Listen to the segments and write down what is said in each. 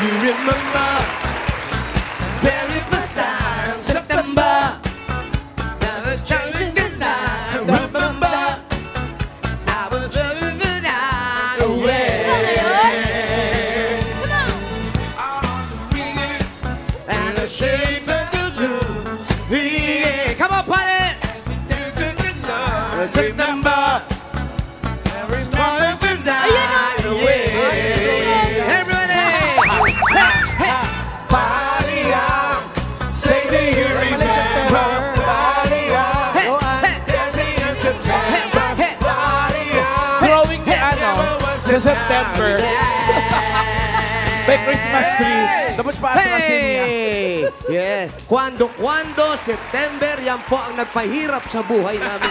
you remember very first time, September. That was changing the night. Remember, I was driving the night away. And the shades of the room. Yeah. Come on, party! September. Every morning the night away. Everybody! Party on. Say do you remember? Party on. Dancing in September. Party on. Growing ni ano, sa September. May Christmas tree. Tapos paatrasin niya. Yes. Cuando September, yan po ang nagpahirap sa buhay namin.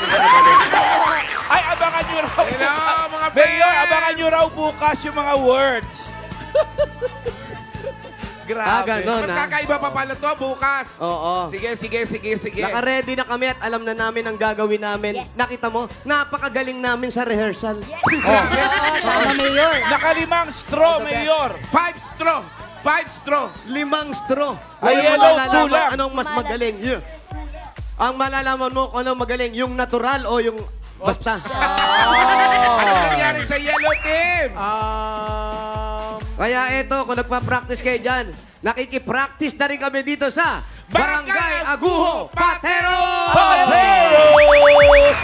Ay, abangan nyo raw. Hello, mga Mayor, friends! abangan nyo raw bukas yung mga words. Grabe. Ganon, Mas kakaiba pa pala to bukas. Oo. Sige. Naka-ready na kami at alam na namin ang gagawin namin. Yes. Nakita mo, napakagaling namin sa rehearsal. Tama, Mayor. Nakalimang straw, Mayor. 5 straw. 5 straw. 5 straw. Ay, Ngayon mo yellow malalaman tulang. anong mas magaling. Ang malalaman mo kung anong magaling, yung natural o yung basta. Ano nangyari sa yellow team? Kaya eto, kung nagpa-practice kayo dyan, nakikipractice na rin kami dito sa Barangay Aguho Patero! Pateros!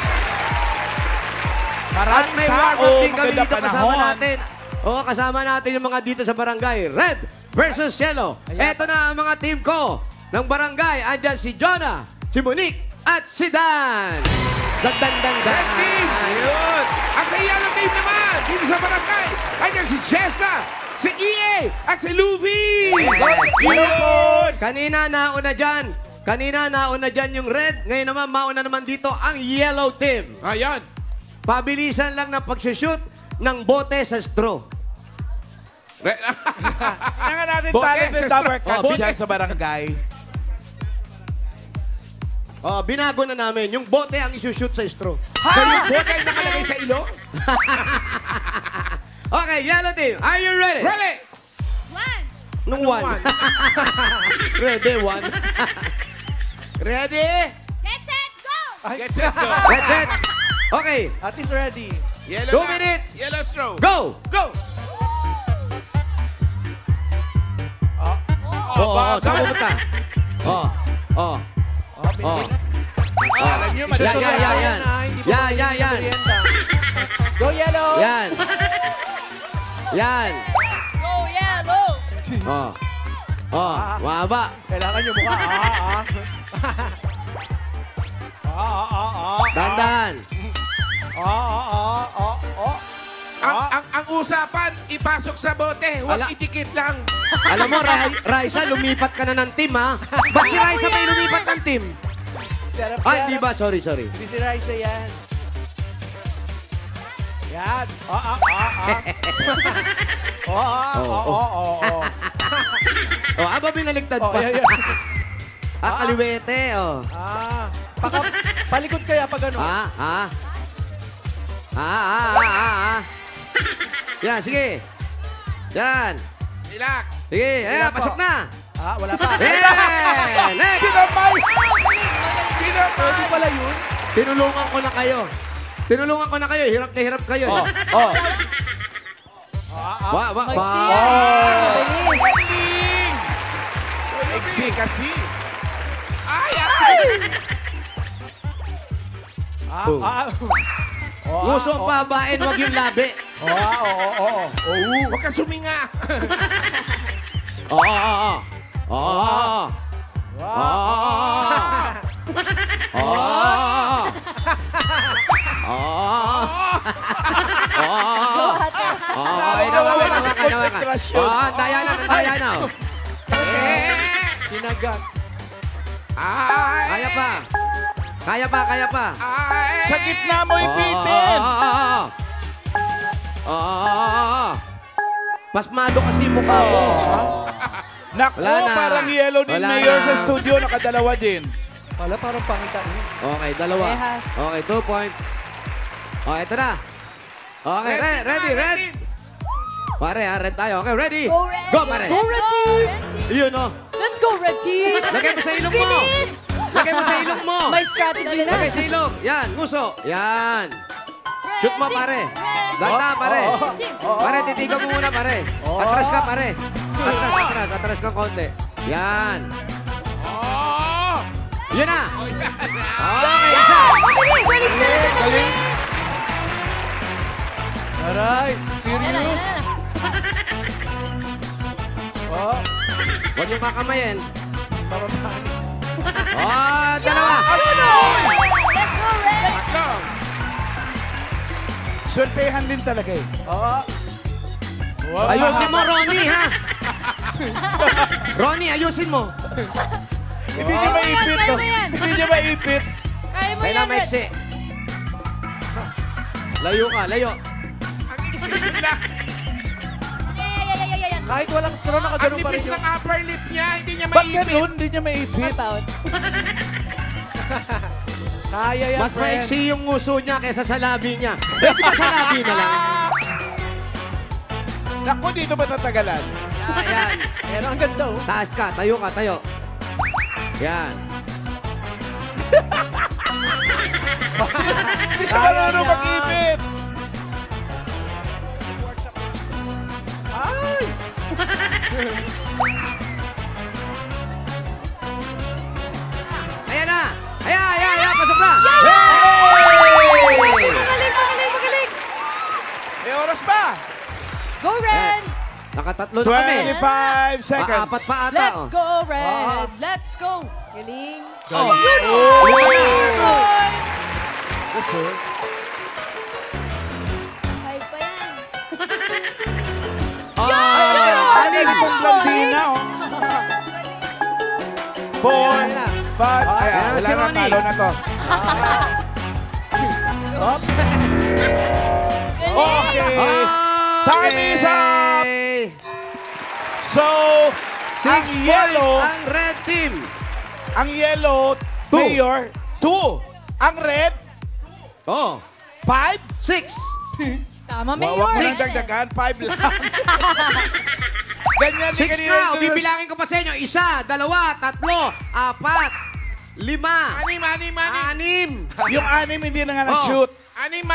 At Maraming may tao, warm-up din kami maganda dito kasama panahon. natin. Oo, kasama natin yung mga dito sa barangay. Red versus Yellow. Eto na ang mga team ko ng barangay. Andyan si Jonah, si Monique, at si Dan. Dan. Red team! Yun! At sa yellow team naman, dito sa barangay, ayan si Chessa, si EA, at si Luffy! Yun! Kanina nauna dyan yung red. Ngayon naman, mauna naman dito ang yellow team. Ayan. Pabilisan lang ng pag-shoot ng bote sa straw. Kailangan natin Bote, talent and sa- Tower Cats Bote. dyan sa barangay. Oh, binago na namin. Yung bote ang isushoot sa straw. So yung bote ay nakalagay sa ilong? Okay, yellow team. Are you ready? Ready! Nung one. one? Ready, one. Ready? Get set, go! Get set, go! That's it. Okay, At least ready. Yellow 2 na. minutes. Yellow straw. go! Go! Saan pupunta? Oh. Alam nyo, Yan. Go yellow! Yan. Go, yellow! Maba. Kailangan nyo mukha. Dandan. Ang usapan, ipasok sa bote. Huwag Ala. idikit lang. Alam mo, Raisa, lumipat ka na ng team, ha? Ba't si Raisa may lumipat ng team? Ay, di ba? Sorry. Hindi si Raisa yan. Yan. Aba, binaligtad pa. Kaliwete, Palikod kaya pag ano? Yan, sige. Yan. Relax. Sige, Wala po. pasok na. Wala pa. Yeah! Next! Pinapay! Pwede pala yun? Tinulungan ko na kayo. Hirap na hirap kayo. Magsiya! Mabilis! Galing! Eksi kasi. Gusto pabain, wag yung labi. Huwag ka suminga. Nawawala sa konsentrasyon. Daya na. Sinagat. Kaya pa. Sa gitna mo ipitin. Pasmado kasi yung mukha mo. Naku, Wala na. parang yellow din Wala mayor na. sa studio. Nakadalawa din. Parang pangita niyo. Okay, dalawa. Rehas. Okay, 2 point. Okay, ito na. Okay, ready. Pare, red tayo. Okay, ready? Go red. Go, pare. Go red team. Yun, oh. Let's go red team. Lagay mo sa ilong mo. Bilis. Lagay mo sa ilong mo. May strategy na. Lagay sa ilong. Yan, nguso. Yan. Shoot mo, pare. Red Data, pare. team. Pare, titigaw mo muna, pare. Atras ka, pare. Atras ka konti. Yan. Oh! Yun na. Oh, yan. Okay, isa. Galing, galing talaga. Galing. Aray, Yan na, serious? yan na. Oh, Huwag yung kakamayin. mapapanis. Oh, dalawa. Let's go red. Tatlo. Swertehan din talaga eh. Oh. Wow. Ayusin mo, Ronnie, ha? Ronnie, ayusin mo. Hindi niya maipit. Kaya no? mo yan. Hindi niya maipit. Kaya mo Kailangan yan, red. maiksi. Layo ka, layo. Ang isip lang. Yan. Kahit walang straw, Ang nakagano pa rin nipis yung... ng upper lip niya, hindi niya Ba't maipit. ganun? Hindi niya maipit. About. Kaya yan, Mas friend. maiksi yung nguso niya kaysa sa labi niya. Pwede ba sa labi na lang? Naku, dito ba tatagalan? Ayan. Ayan, ang ganda oh. Taas ka, tayo ka, tayo. Yan. Hindi siya marunong mag-ipit. Ay! Ayan na. Ayan, pasok na. Magaling. May oras pa. Go red. Nakatatlo na kami. 25 seconds. Apat pa ata. Let's oh. go red. Let's go. Galing. Oh. Yes, sir. Five pa yan. Anim pong blandina, oh. 4, 5. Ay, Ayan, wala si na, Ronnie. talo na to. Up. Okay. Time is up. So, ang 6 yellow, points ang red team. Two. Mayor, 2. Ang red, Oh, 5. 6. Tama, Wawag mo Mayor. lang dagdagan, 5 lang. Ganyan din 6 kanina. na. Bibilangin ko pa sa inyo. 1, 2, 3, 4, 5, 6, 6. Yung 6 hindi na nga na-shoot. Anim.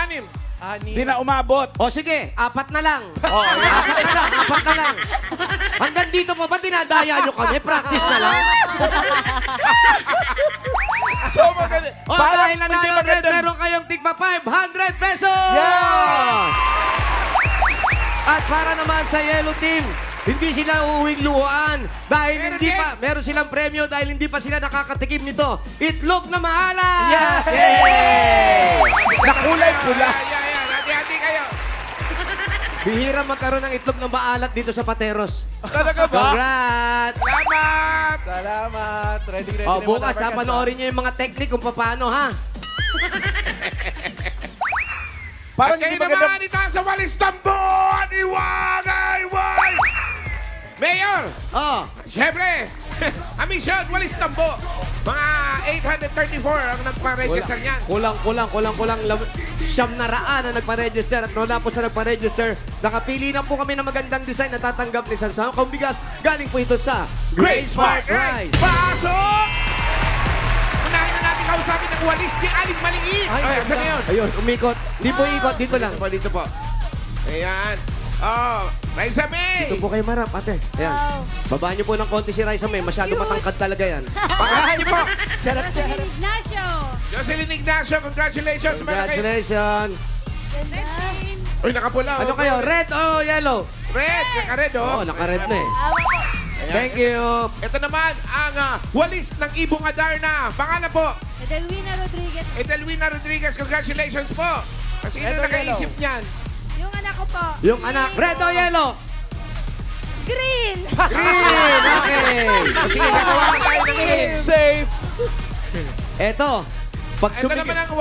Hindi na umabot. O sige, 4 na lang. Oh, ayan. 4 na lang. Hanggang dito pa ba dinadaya nyo kami? Practice na lang. So, maganda. O dahil nanalo red, meron kayong tigpa 500 pesos! Yeah! At para naman sa yellow team, hindi sila uuwing luhaan dahil Meron hindi din. pa, meron silang premyo dahil hindi pa sila nakakatikim nito. Itlog na maalat! Yes! Yay! Nakulay pula. Yan. Hati-hati kayo. Bihira magkaroon ng itlog na maalat dito sa Pateros. Talaga ba? Congrats! Salamat. Salamat. Ready O, na yung bukas ha, Madagascar. panoorin nyo yung mga technique kung paano ha. At Parang kayo hindi maganda. naman ito sa Walis Tambo. Iwagay. Mayor, Oh, syempre, amisyon, Walis Tambo. Mga 834 ang nagpa-register niyan. kulang. 900 na nagpa-register at wala po sa nagpa-register. Nakapili na po kami ng magandang design na tatanggap ni Sansang. Kung bigas, galing po ito sa Great Smart Rice. Pasok! Unahin na natin kausapin ng walis ni Aling Maliit. Ay, Ay, saan na yun? Ayun, umikot. Di po ikot, dito lang. Dito po. Ayan. Oh, Raisa May. Dito po kayo marap, ate. Ayan. Wow. Babaan niyo po ng konti si Raisa May. Masyado matangkad talaga yan. Pangalan niyo po. Charap. Ignacio. Jocelyn Ignacio, congratulations. Congratulations. Uy, nakapula. Ano kayo, red o yellow? Red, naka-red, Oo, oh. naka-red na eh. Tama po. Thank you. Ito naman ang walis ng Ibong Adarna. Pangalan po, Edelwina Rodriguez. Edelwina Rodriguez. Congratulations po. Kasi ito Red or nakaisip niyan. Yung anak ko po. Yung anak, red o yellow? Green. Green, okay. O sige, gagawa na tayo ng green. Safe. Eto, pag Ito naman ang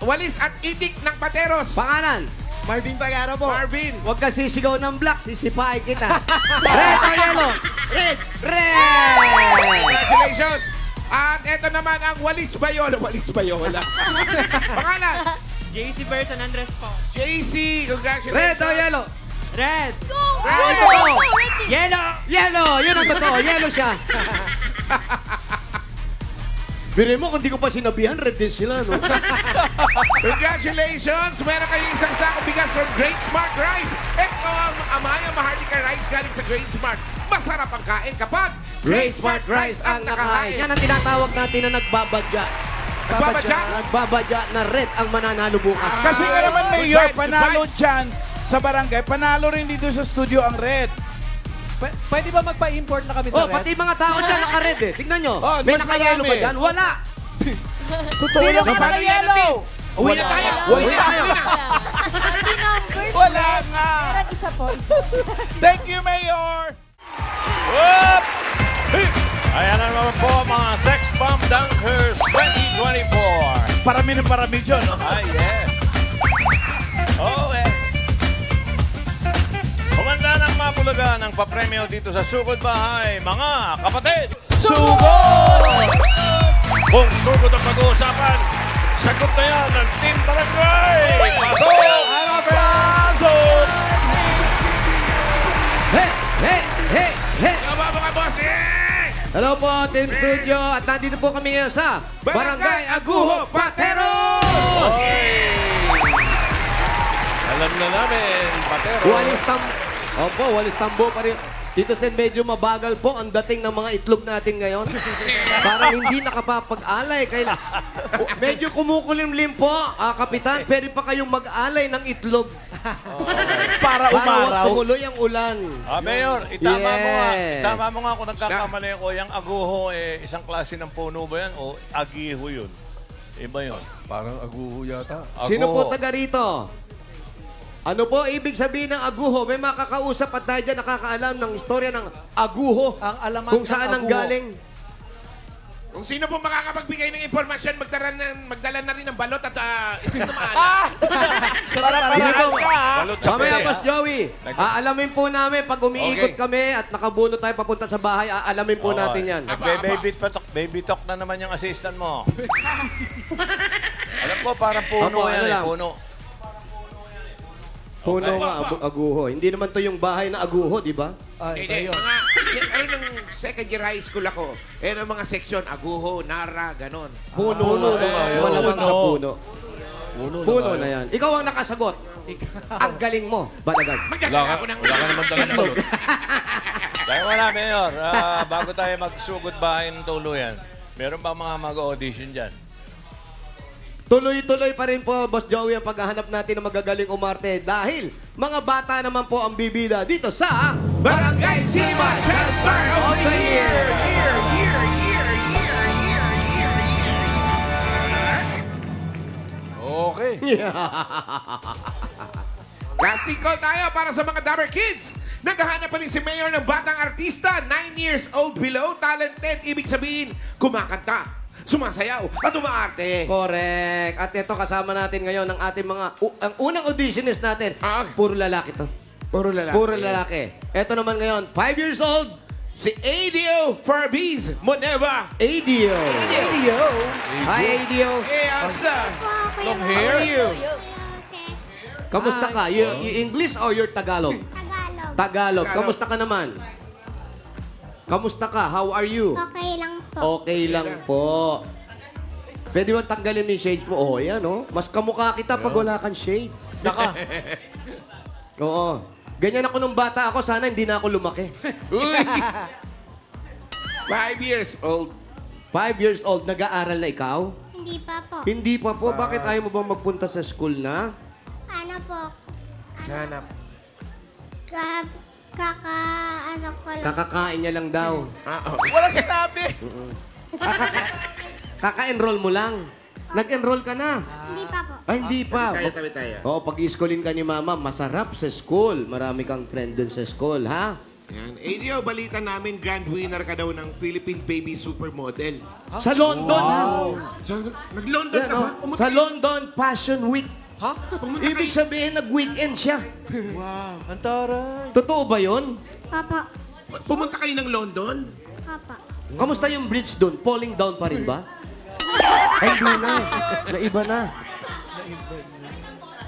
walis at itik ng Pateros. Pangalan? Marvin Pagara po. Marvin. Huwag ka sisigaw ng black, sisipain kita. Red o yellow? Red! Red! Congratulations. At ito naman ang walis bayola. Pangalan? JC Verson Andres po. JC. Red Congratulations. o yellow? Red! Red po. Yellow! Yellow! Yun ang totoo. Yellow siya. Bire mo, kung di ko pa sinabihan, red din sila, no? Congratulations! Meron kayong isang sakong bigas from Great Smart Rice. Ito ang Amaya Maharlika Rice galing sa Great Smart. Masarap ang kain kapag Great Smart Rice ang nakahain. Yan ang tinatawag natin na nagbabadya. Nagbabadya? Nagbabadya na red ang mananalo bukas. Kasi nga naman, Good Mayor, vibes, good panalo vibes. dyan sa barangay. Panalo rin dito sa studio ang red. Pwede ba magpa-import na kami Oh, sa red? pati mga tao dyan naka-red eh. Tignan nyo. Oh, May mas naka-yellow ba marami. dyan? Wala. Totoo Sino lang nga naman. naka-yellow? Uwi na tayo! Wala. Uwi na tayo! Happy numbers. Wala nga. Isa po. Thank you, Mayor. Whoop! Ayan na naman po mga Sex Bomb Dunkers 2024. Parami ng parami dyan, no? Ay, yes. Oh, eh. Kumanda ng mapulaga ng papremyo dito sa Sugod Bahay, mga kapatid. Sugod! Kung sugod ang pag-uusapan, sagot na yan ng Team Barangay. Pasok! Pasok! Hey! Hey! Hey! Hey! Hello mga bossing! Hello po, Team Studio. At nandito po kami ngayon sa Barangay Aguho, Pateros! Alam na namin, Patero. Walis tambo. Opo, walis tambo pa rin. Dito sa medyo mabagal po ang dating ng mga itlog natin ngayon. Parang hindi nakapapag-alay. Kaya, medyo kumukulimlim po, Kapitan. Pwede pa kayong mag-alay ng itlog. Para Para umaraw. tumuloy ang ulan. Mayor, itama mo nga. Yeah. Itama mo nga kung nagkakamali ko. Yung aguho, isang klase ng puno ba yan? O agiho yun? Iba yun. Parang aguho yata. Sino po Aguho. taga rito? Ano po ibig sabihin ng aguho? May makakausap at tayo dyan nakakaalam ng istorya ng aguho. Ang alamat Kung ng saan ang aguho. galing. Kung sino po makakapagbigay ng impormasyon, magdala na rin ng balot at ito naman. Para paraan ka, ha? Balot sa Mamaya, pere, Boss ha? Joey, aalamin po namin pag umiikot Okay. kami at nakabuno tayo papunta sa bahay, aalamin po natin yan. Baby talk na naman yung assistant mo. Alam ko, parang puno Opo, yan ano eh, lang. puno. Puno nga, aguho. Hindi naman to yung bahay na aguho, di ba? Ay, Hindi, iba yun. ano nung second year high school ako, ang mga section, aguho, nara, ganon. Puno, malamang sa puno. Puno na yan. Ikaw ang nakasagot. Ang galing mo, Balagan. Magdala ako ng Wala ka naman dala ng balot. Kaya wala, Mayor. Bago tayo magsugod bahay ng tuluyan, meron ba mga mag-audition dyan? Tuloy-tuloy pa rin po, Boss Joey, ang paghahanap natin ng magagaling umarte dahil mga bata naman po ang bibida dito sa Barangay Sima Transfer of the Year! Okay. Casting call tayo para sa mga Dabber Kids. Naghahanap pa rin si Mayor ng batang artista, 9 years old below, talented, ibig sabihin, kumakanta, sumasayaw, at umaarte. Correct. At ito kasama natin ngayon ang ating mga ang unang auditionist natin. Ah. Puro lalaki to. Puro lalaki. Puro lalaki. Ito naman ngayon, 5 years old, Si Adio Farbiz Moneva. Adio. Hi, Adio. Hey, Asa. Long How hair? are you? Kamusta ka? You English or you're Tagalog? Tagalog. Tagalog. Tagalog. Kamusta ka naman? Kamusta ka? How are you? Okay lang po. Okay lang po. Pwede mo tanggalin yung shades mo? Oh, yan, oh. Mas kamukha kita pag wala kang shades. Naka. Oo. Ganyan ako nung bata ako. Sana hindi na ako lumaki. Uy. 5 years old. 5 years old, nag-aaral na ikaw? Hindi pa po. Hindi pa po. Bakit ayaw mo bang magpunta sa school na? Ano po? Sana. Ano ko lang. Kakakain niya lang daw. Wala sinabi. Kaka-enroll mo lang. Nag-enroll ka na. Hindi pa po. Ay, hindi pa. Tabi tayo. Oo, pag-iskolin ka ni Mama, masarap sa school. Marami kang friend dun sa school, ha? Yan. Adio, balita namin, grand winner ka daw ng Philippine Baby Supermodel. Sa London, ha? Nag-London Yan, ka ba? oh. Sa London Fashion Week. Ha? Ibig sabihin, nag-weekend siya. Ang taray. Totoo ba yun? Papa. Pumunta kayo ng London? Papa. Kamusta yung bridge doon? Falling down pa rin ba? Ay, hindi na. Naiba na.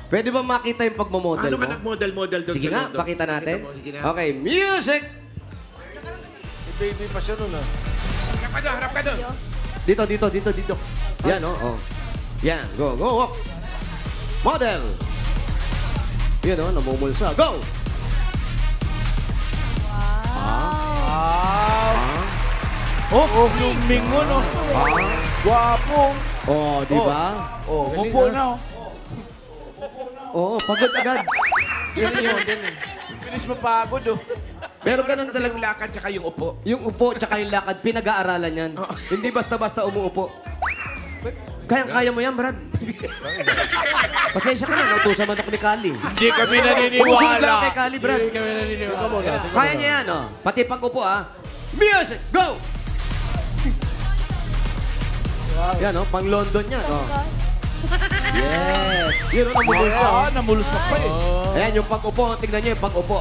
Pwede ba makita yung pagmamodel Ano mo? ka nag-model-model doon Sige sa nga, London? pakita natin. Pakita mo, sige na. Okay, music! Baby pa siya nun ah. Harap ka doon, harap ka doon. Dito. Yan, oh. Yan, go, walk. Model! Yan, namumulsa. Go! Oh, lumingon, oh. Guwapo. Oh, di ba? Oh, upo na, oh. Oo, pagod agad. Bilis mapagod, oh. Pero ganun Kasi talaga. yung lakad tsaka yung upo. Yung upo tsaka yung lakad, pinag-aaralan yan. Hindi basta-basta umuupo. Kaya mo yan, Brad. Pasensya ka na, nautusan man ako ni Kali. Hindi kami Umusunod lang kay Kali, Brad. Kami naniniwala. Ikaw muna. Kaya niya yan, oh. Pati pag-upo, Music, go! Yan, oh, pang London yan, oh. Yes! Yun, oh, namumulsa. Ah, namulsa pa, eh. Ayan, yung pag-upo, tignan niyo yung pag-upo,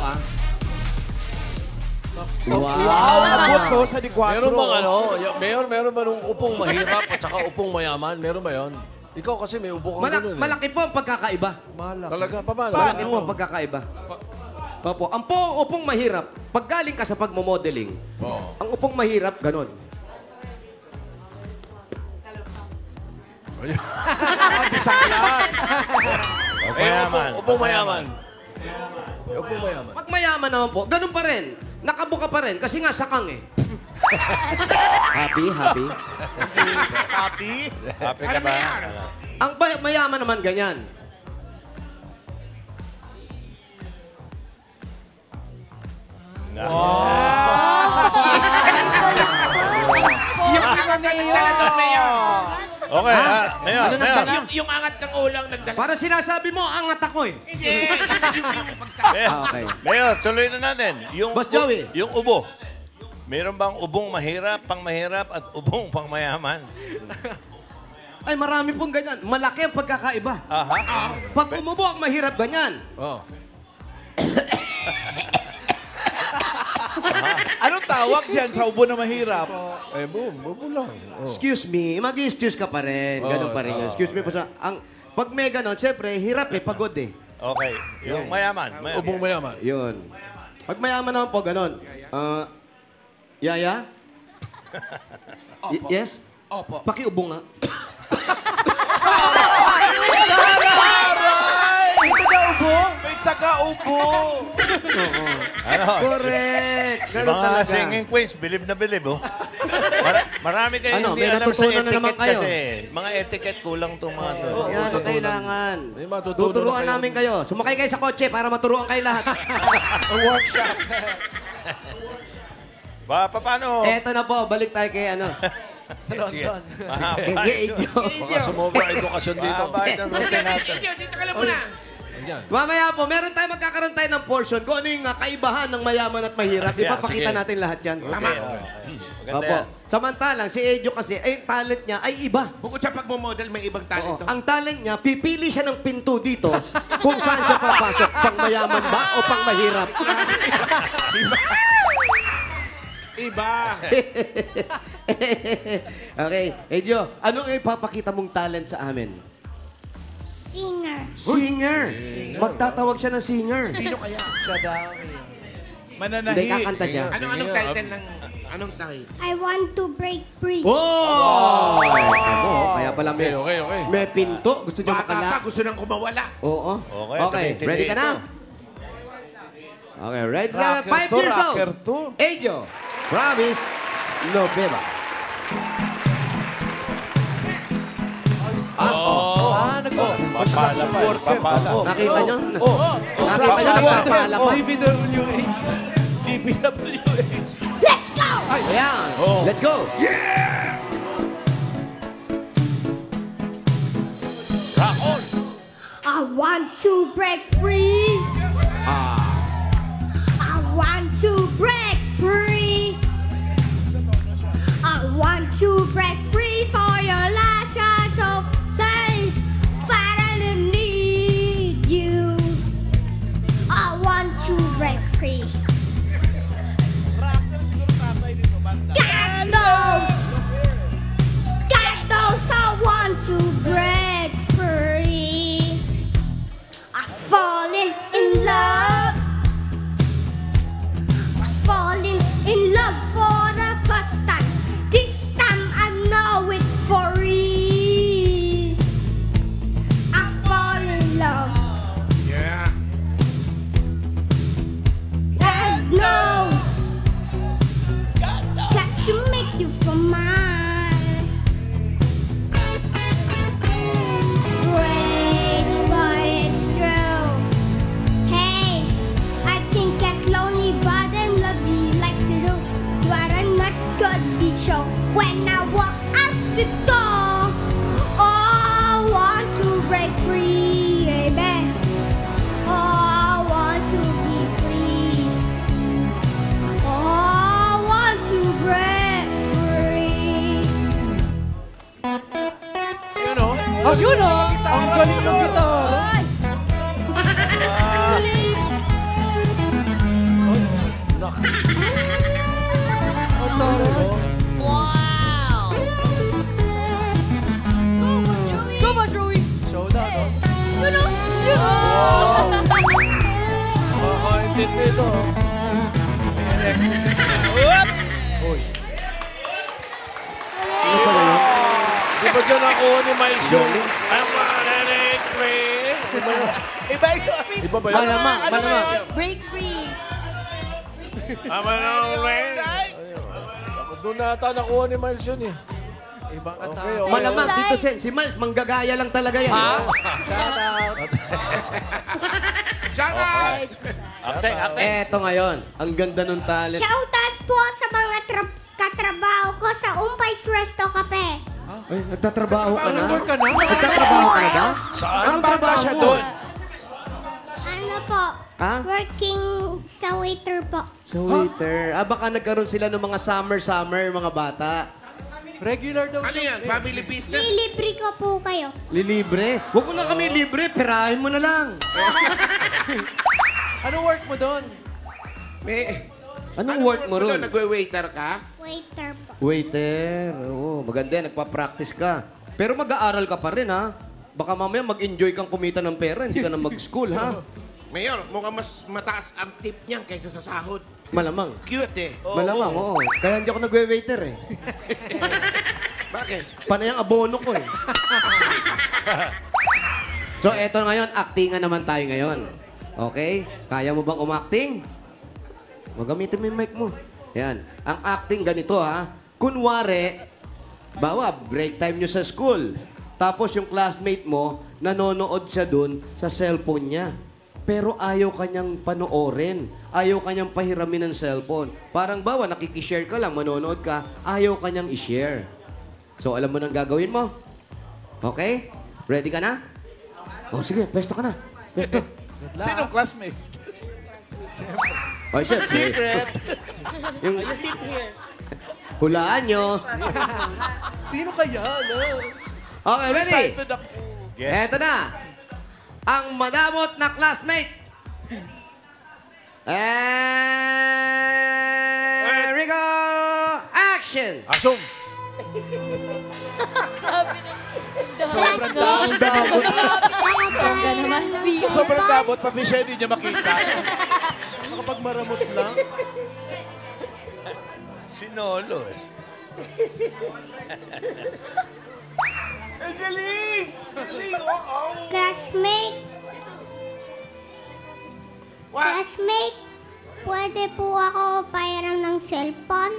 Wow, nabot to sa di-4. Meron bang meron ba nung upong mahirap at saka upong mayaman? Meron ba yon? Ikaw kasi may upo kang ganun eh. Malaki po ang pagkakaiba. Talaga, paano? Malaki po ang pagkakaiba. Opo, ang upong mahirap, pag galing ka sa pagmomodeling, ang upong mahirap, ganon. Bisaklat. Mayaman. Upong mayaman. Upong mayaman. Pag mayaman naman po, ganun pa rin. Nakabuka pa rin, kasi nga sakang eh. Happy? Happy? Happy ka ba? Ang mayaman naman ganyan. Yung angat na nagdala doon, Mayor. Okay, Mayor. Ano nagdala? Yung angat ng ulang nagdala. Para sinasabi mo, angat ako eh. Hindi. Yung pagka... Okay. Mayor, tuloy na natin. Yung Boss Joey. Yung ubo. Meron bang ubong mahirap, pang mahirap, at ubong pang mayaman? Ay, marami pong ganyan. Malaki ang pagkakaiba. Aha. Pag umubo ang mahirap, ganyan. Oh. Anong tawag dyan sa ubo na mahirap? Eh, bubo lang. Excuse me, mag-excuse ka pa rin. Ganun pa rin yun. Excuse me po sa... Pag may ganon, siyempre, hirap eh, pagod eh. Okay. Yung mayaman. Upong mayaman. Yun. Pag mayaman naman po, ganon. Yaya? Yes? Opo. Pakiubo nga. May taga-ubo. Oo. Ano? Correct. Yung Ganun mga talaga. singing queens, bilib na bilib, oh. Marami kayo Ano, hindi may alam sa natutunan na naman etiquette kayo. kasi. Mga etiquette kulang itong mga to. Yan ang kailangan. May matutunan Tuturuan na kayo. namin kayo. Sumakay kayo sa kotse para maturuan kayo lahat. Workshop. Paano? Eto na po, balik tayo kay ano. Sa London. Kay Igyo. Baka sumobra edukasyon dito. Mahaba itong route natin. Dito ka lang muna. Yan. Mamaya po, magkakaroon tayo ng portion kung ano yung kaibahan ng mayaman at mahirap. Yeah, Ipapakita sige. natin lahat yan. Okay, okay. Maganda Opo. yan. Samantalang, si Edyo kasi, talent niya ay iba. Bukod sa pagmamodel, may ibang Oo. talento. Ang talent niya, pipili siya ng pinto dito kung saan siya papasok. Pang mayaman ba o pang mahirap? Iba. Okay, Edyo, anong ipapakita mong talent sa amin? Singer. Singer. Magtatawag siya ng singer. Sino kaya? Siya daw. Hindi, Mananahi. kakanta siya. Anong title ng... Anong title? I want to break free. Oh! Kaya pala may, Okay. may pinto. Gusto niyo Bata makala. pa, gusto nang kumawala. Oo. Okay, Okay, tuloy-tuloy ready ka na? ito. Okay, ready ka? Rocker 5 to, years old. rocker to. Edyo, Travis, Lobeba. Construction worker. Oh, Nakita nyo? Oh, Nakita nyo? Nagpapala pa. DPWH. DPWH. Let's go! Ayan. Let's go. I want to break free. I want to break free. I want to break free for your last chance of says finally need you. I want to break free. Candles, I want to break free. Elected nito. Uy. Ano pala yun? Di ba dyan nakuha ni Miles yung I'm electric? Di ba yun? Iba yun. Iba ba yun? Malamang, Ano ba malamang. yun? Break free. I'm electric. Doon nata nakuha ni Miles yun eh. Ibang kanta. Okay, okay. Malamang, Tito Sen. Si Miles, manggagaya lang talaga yan. Ha? Shout out. Shout out! Acting, acting. Eto ngayon, ang ganda ng talent. Shoutout po sa mga katrabaho ko sa Umpay's Resto Cafe. Ay, nagtatrabaho ka na? Nandun ka na? Nagtatrabaho ka na ba? Saan Anong banda trabaho siya mo? doon? Ano po? Ha? Working sa waiter po. Sa waiter. Ah, baka nagkaroon sila ng mga summer, mga bata. Regular daw Ano yan? Family business? Lilibre ko po kayo. Lilibre. Huwag mo na kami libre, perahin mo na lang. Anong work mo doon? May... Anong work mo ron? Nagwe-waiter ka? Waiter po. Waiter. Oo, maganda yan. Nagpa-practice ka. Pero mag-aaral ka pa rin, ha? Baka mamaya mag-enjoy kang kumita ng pera, hindi ka na mag-school, ha? Mayor, mukhang mas mataas ang tip niyan kaysa sa sahod. Malamang. Cute eh. Malamang, oo. Kaya hindi ako nagwe-waiter, eh. Bakit? Panay ang abono ko, eh. So, eto ngayon, actingan naman tayo ngayon. Okay? Kaya mo bang umacting? Magamitin mo yung mic mo. Yan. Ang acting ganito, ha? Kunwari, bawa, break time nyo sa school. Tapos yung classmate mo, nanonood siya dun sa cellphone niya. Pero ayaw kanyang panoorin. Ayaw kanyang pahiramin ng cellphone. Parang bawa, nakikishare ka lang, manonood ka, ayaw kanyang ishare. So, alam mo nang gagawin mo? Okay? Ready ka na? O, sige, pesto ka na. Pesto. Sinong classmate? O, syempre. Secret. Yung... Hulaan nyo. Sino kaya, no? Okay, ready? Excited ako. Yes. Eto na. Ang madamot na classmate. And Rico, action! Asum! Sobrang damot. Bongga naman. Sobrang damot, pati siya hindi niya makita. Kapag maramot lang. Sinolo eh. Ang galing! Galing, oo. Classmate. Classmate, pwede po ako pahiram ng cellphone?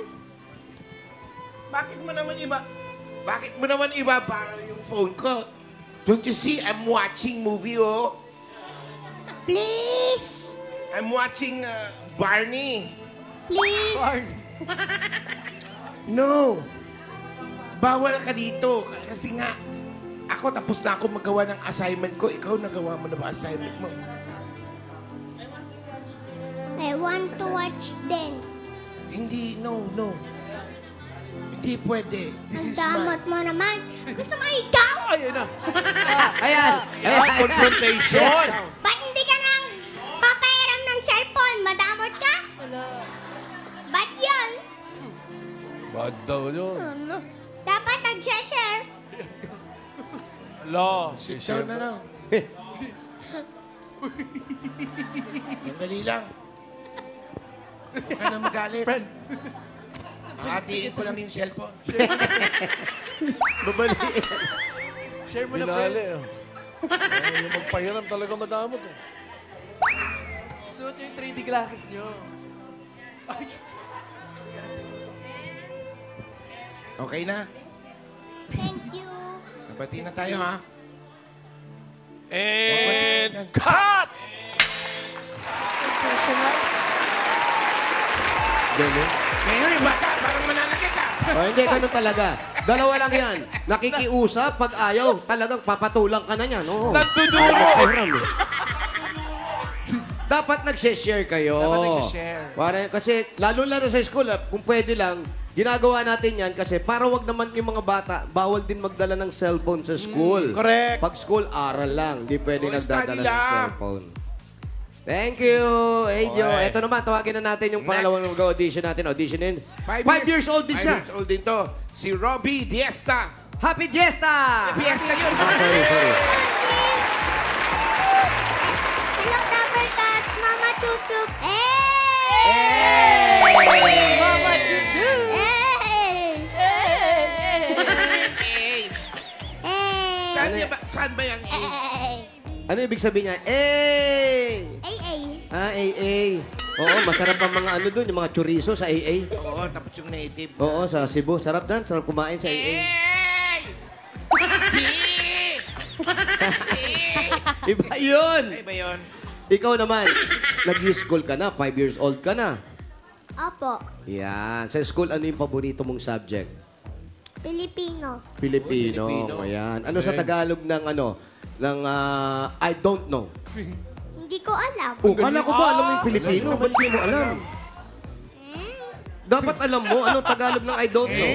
Bakit mo naman iba? Bakit mo naman iba para yung phone ko? Don't you see, I'm watching movie, oh. Please. I'm watching Barney. Please. No. Bawal ka dito. Kasi nga, ako tapos na ako magawa ng assignment ko. Ikaw, nagawa mo na ba assignment mo? I want to watch then. Hindi, no. Hindi pwede. Ang This is damot mo naman. Gusto mo ikaw? Ayun na. Ayan. Ayan, confrontation. Ba't hindi ka nang papahiram ng cellphone? Madamot ka? Ba't yun? Bad daw yun. Dapat nag-share. Lo, Sit down na lang. Sandali lang. Huwag ka na magalit. Friend. Hatiin ko lang yung cellphone. Babaliin. Share mo na, Binali friend. eh. Yung magpahiram talaga madamot eh. Suot nyo yung 3D glasses nyo. Ay, Okay na? Thank you. Nabati na tayo, ha? And cut! Personal. Ganun. Ngayon, yung bata, parang mananakit ka. O, hindi, ganun talaga. Dalawa lang yan. Nakikiusap, pag ayaw, talagang papatulang ka na niyan. Oo. Nagduduro. Hiram eh. Dapat nag-share kayo. Dapat nag-share. Kasi, lalo-lalo sa school, kung pwede lang, ginagawa natin yan kasi para wag naman yung mga bata, bawal din magdala ng cellphone sa school. Correct. Pag school, aral lang. Hindi pwede Oh, nagdadala study ng lang. cellphone. Thank you, Ajo. Okay. Ito naman, tawagin na natin yung pangalawang mag-audition natin. Auditionin. 5 years old din 5 siya. years old din to. Si Robbie Diesta. Happy Fiesta! Fiesta yun. Sorry. Hello, Dapper Cats. Mama chup chup. Mama Chuchu! Saan ba yung A? Ano ibig sabihin niya? AA. Oo, masarap ang mga ano doon, yung mga chorizo sa AA. Oo, tapos yung native. Oo, sa Cebu. Sarap dan. Sarap kumain sa AA. Iba yun. Ay ba yun? Ikaw naman, nag-school ka na, 5 years old ka na. Opo. Yan. Sa school, ano yung paborito mong subject? Pilipino. Filipino. Ayan. Ano sa Tagalog ng I don't know? Hindi ko alam. Kala ko ba alam mo yung Filipino? Ba't di mo alam? Dapat alam mo, anong Tagalog ng I don't know?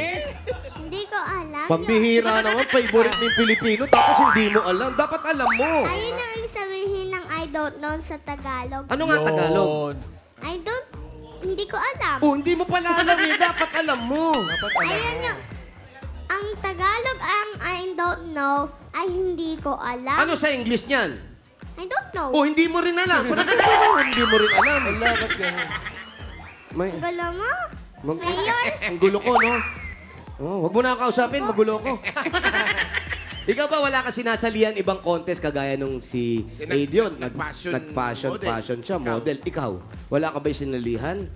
Hindi ko alam. Pambihira naman, favorite ng Pilipino, tapos hindi mo alam. Dapat alam mo. Ayun ang ibig sabihin ng I don't know sa Tagalog. Ano nga Tagalog? Hindi ko alam. Hindi mo pala alam eh. Dapat alam mo. Ayun yung, ang Tagalog ang I don't know ay hindi ko alam. Ano sa English niyan? I don't know. Hindi mo rin alam. Hindi mo rin alam. May, Gala mo? Mayor? ang gulo ko, no? Huwag mo na kausapin, magulo ko. Ikaw ba wala ka sinasalihan ibang contest kagaya nung si Adion? Nag-fashion siya, model. Ikaw, wala ka ba sinalihan?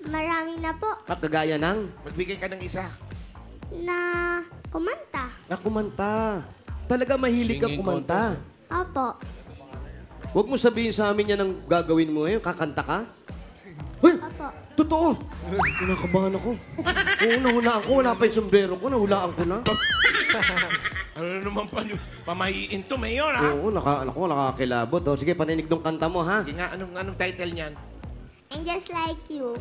Marami na po Kagaya ng? Magbigay ka ng isa. na kumanta. Kumanta. Talaga mahilig ka Singing kumanta. Opo. Huwag mo sabihin sa amin yan ang gagawin mo ngayon. Kakanta ka? Hoy! Opo. Totoo! Kinakabahan ako. Oo, nahulaan ko. Wala pa yung sombrero ko. Nahulaan ko na. Ano naman pamahiin to, Mayor, ha? Oo, nakakilabot. Oh. Sige, paninig ng kanta mo, ha? Hindi nga, anong title niyan? And just like you.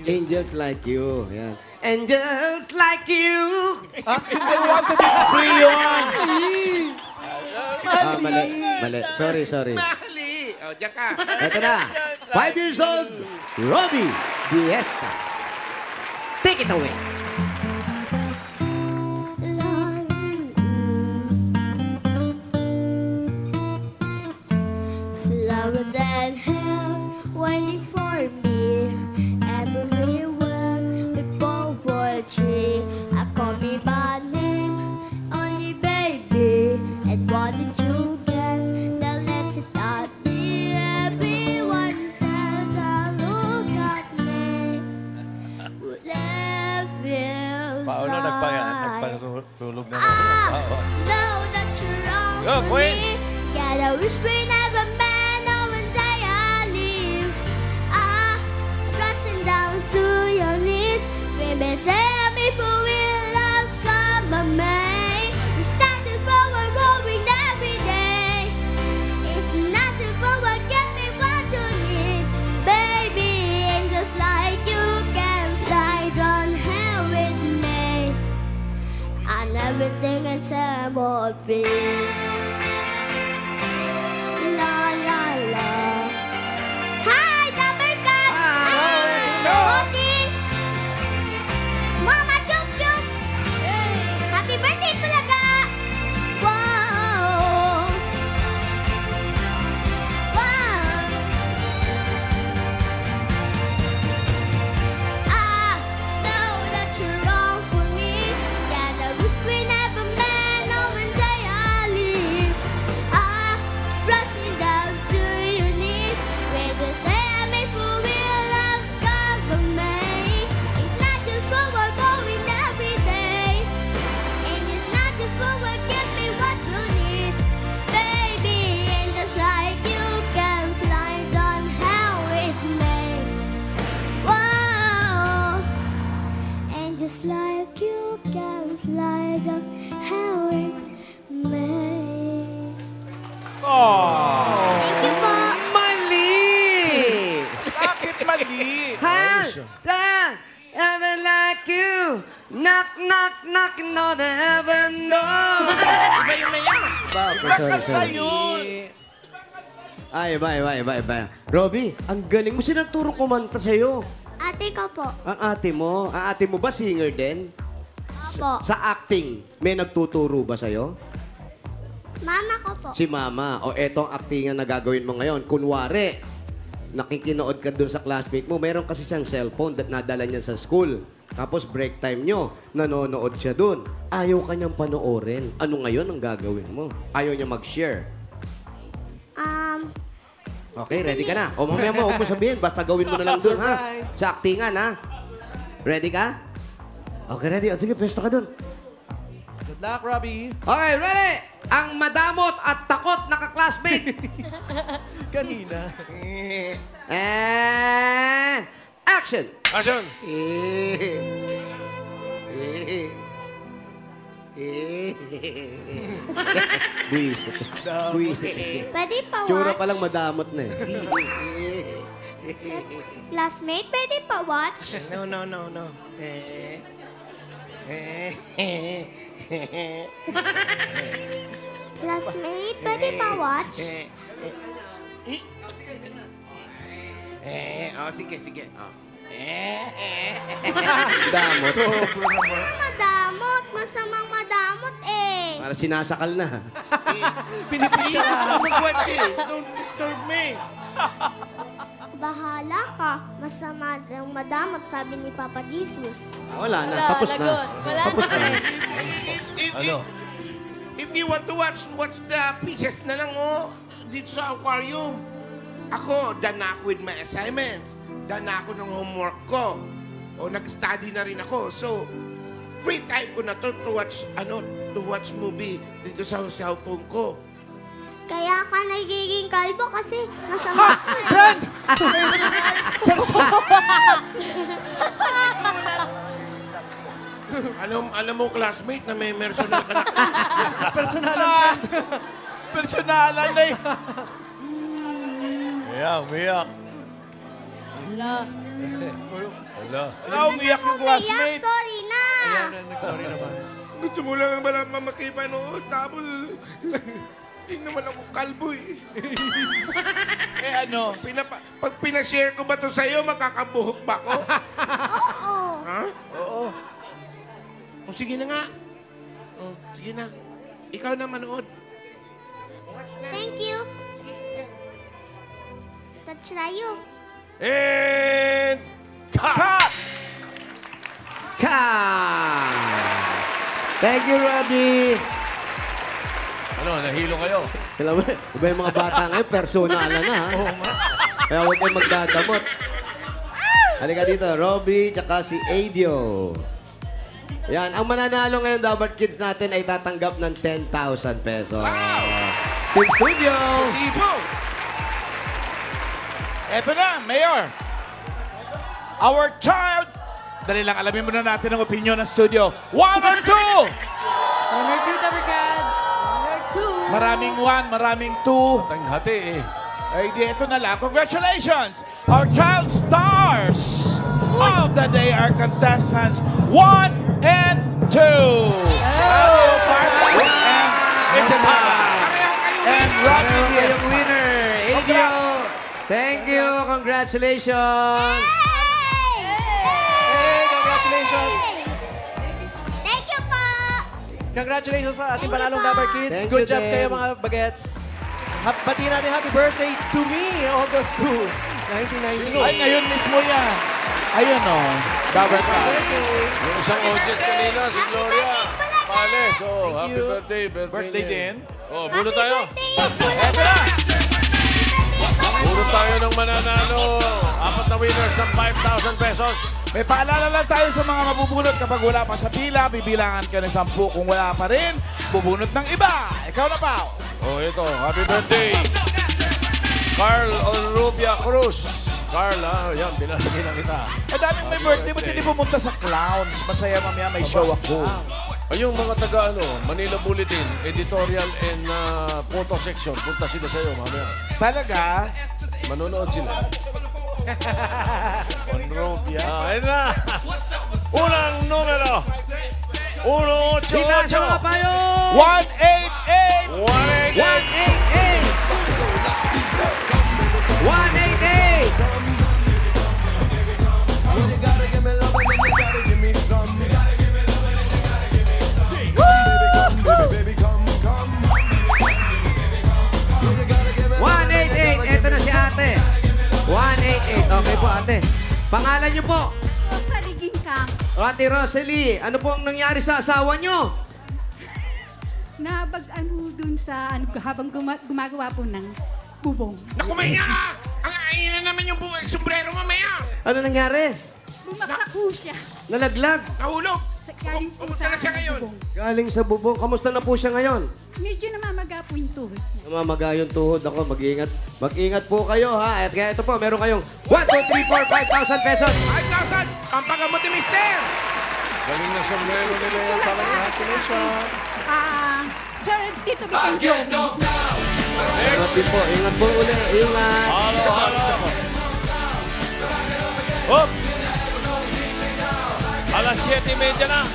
Angels like you. Yan. Angels like you. I want to be free yun. Mali. Sorry. Mali! O, diyan ka. Ito na. 5 years old, Robbie Diesta. Take it away. Flowers and hair waiting for me. Everywhere before poetry. I call me by name, only baby. And what did you get? Now let's start me. Everyone says I look at me. What feels Paolo, like nagpatulog na know that you're wrong Go, for me. Queens! Yet I wish we never met. No one day I leave. Pressing down to your knees. Baby, tell me for real love, come on, me. It's nothing forward, going every day. It's nothing forward, get me what you need, baby. And just like you can fly down here with me. And everything I said would be. La la la. Hi, Double Cut! Bossing! Mama Chup Chup! Happy birthday, Pulaga! Wow! Wow! I know that you're wrong for me. That I wish we never met. No one day I leave. Rushing down to your knees. With the same for real love, cover me. It's not just forward, going every day. And it's not just forward, give me what you need, baby. And just like you can fly down hell with me. Whoa. And just like you can fly down hell with me. Thank you po. Mali! Bakit mali? Ever like you. Knock, knock, knock, no, the heaven door. Iba yung Mayor. Bakit yun? Ay, iba. Robby, ang galing mo. Sino nagturo kumanta sa'yo? Ate ko po. Ang ate mo. Ang ate mo ba singer din? Opo. Sa acting, may nagtuturo ba sa'yo? Mama ko po. Si Mama. O etong actingan na gagawin mo ngayon. Kunwari, nakikinood ka dun sa classmate mo, meron kasi siyang cellphone that nadala niya sa school. Tapos break time nyo, nanonood siya dun. Ayaw kanyang panoorin. Ano ngayon ang gagawin mo? Ayaw niya mag-share. Okay, ready ka na? O mamaya mo, huwag mo sabihin. Basta gawin mo na lang dun, ha? Surprise! Sa actingan, ha? Ready ka? Okay, ready. O, sige, pwesto ka dun. Good luck, Robbie. Okay, ready? Ang madamot at takot na ka-classmate. Kanina. And action! Action! Buisit. Buisit. Pwede pa Tsura watch? pa lang madamot na eh. Classmate, pwede pa watch? No, no, no, no. Classmate, pwede pa watch? Oh, sige, sige. Oh. Damot. Madamot. Masamang madamot eh. Para sinasakal na. Pinipicture na. Magwatch eh. Don't disturb me. Bahala ka. Masama ang madamot, sabi ni Papa Jesus. Wala na. Wala, Tapos na. lagot. Wala Tapos na na. rin. Ano? If you want to watch the pieces na lang, oh, dito sa aquarium. Ako, done na ako with my assignments. Done na ako ng homework ko. O, nag-study na rin ako. So, free time ko na to watch movie dito sa cellphone ko. Kaya ka nagiging kalbo kasi masama. Alam mo, classmate, na may personal ka na. Personalan. Personalan na yun. Umiyak. Wala. Wala. Wala, umiyak yung classmate. Sorry na. Ayan, nag-sorry naman. Gusto mo lang malaman makipanood. Tapos, hindi naman ako kalbo eh. Ano? Pag pinashare ko ba to sa'yo, makakabuhok ba ako? Oo. Ha? Oo. O sige na nga. O, sige na. Ikaw na manood. Thank you. Touch tayo. And cut! Cut! Cut! Thank you, Robbie. Ano, nahilo kayo? Alam mo, iba yung mga bata ngayon, personal na ha. Kaya huwag kayong magdadamot. Halika dito, Robbie, tsaka si Adio. Yan, ang mananalo ngayon, Dapat Kids natin ay tatanggap ng 10,000 pesos. Team Studio! Ibo! Eto na, Mayor. Our child. Dali lang, alamin muna natin ang opinion ng studio. 1 or 2? 1 or 2, Dapper Cats. 1 or 2. Maraming 1, maraming 2. Tang hati eh. Ay, di, ito na lang. Congratulations! Our child stars of the day are contestants 1 and 2. Hello, Farmer It's a tie. and Robbie Meron Diaz. kayong winner, Adio! Congrats. Thank you! Congratulations! Hey, congratulations. Thank you po. Congratulations sa ating panalong Dapper Kids. Thank Good you job din. kayo mga bagets. Bati natin happy birthday to me, August 2, 1992. Ay, ngayon mismo yan. Ayun o. Dabber Cats. Yung isang audience kanina, si Gloria. Pales, oh, happy you. birthday. Birthday niya. din. Oh, bunot tayo. Eto na. Bunot tayo ng mananalo. 4 na winners ng 5,000 pesos. May paalala lang tayo sa mga mabubunot kapag wala pa sa pila, bibilangan ka ng 10. Kung wala pa rin, bubunot ng iba. Ikaw na, Pao. Oh, ito. Happy birthday. Carl Olrubia Cruz. Carl, yan, binasagin na kita. Eh, daming may birthday, ba't hindi pumunta sa Clowns? Masaya mamaya, may show ako. Ay, yung mga taga, Manila Bulletin, editorial and photo section, punta sila sa'yo, mamaya. Talaga? Manonood sila. Olrubia. Ayun na. Unang numero. 188. Kita sa mga payo! 188! 188! 188! Ito na si ate. 188. Okay po, ate. Pangalan niyo po? Kaliging Kang. Ate Rosalie, ano po ang nangyari sa asawa niyo? Nabag-ano dun sa habang gumagawa po ng bubong. Naku, Maya ka! Ang ayin na naman yung sombrero mo, Maya! Ano nangyari? Bumaksak po siya. Nalaglag. Nahulog! Galing po Kumusta na siya ngayon? bubong. Galing sa bubong. Kamusta na po siya ngayon? Medyo namamaga po yung tuhod niya. Namamaga yung tuhod. Ako, mag-iingat. Mag-ingat po kayo, ha? At kaya ito po, meron kayong 1, 2, 3, 4, 5,000 pesos. 5,000! Ang paggamot ni Mister! Galing na sombrero ni Mayor. Congratulations. Sir, dito bigyan ko. Ingat din po. Ingat po uli. Ingat. Halo. Hop! Alas 7:30 na.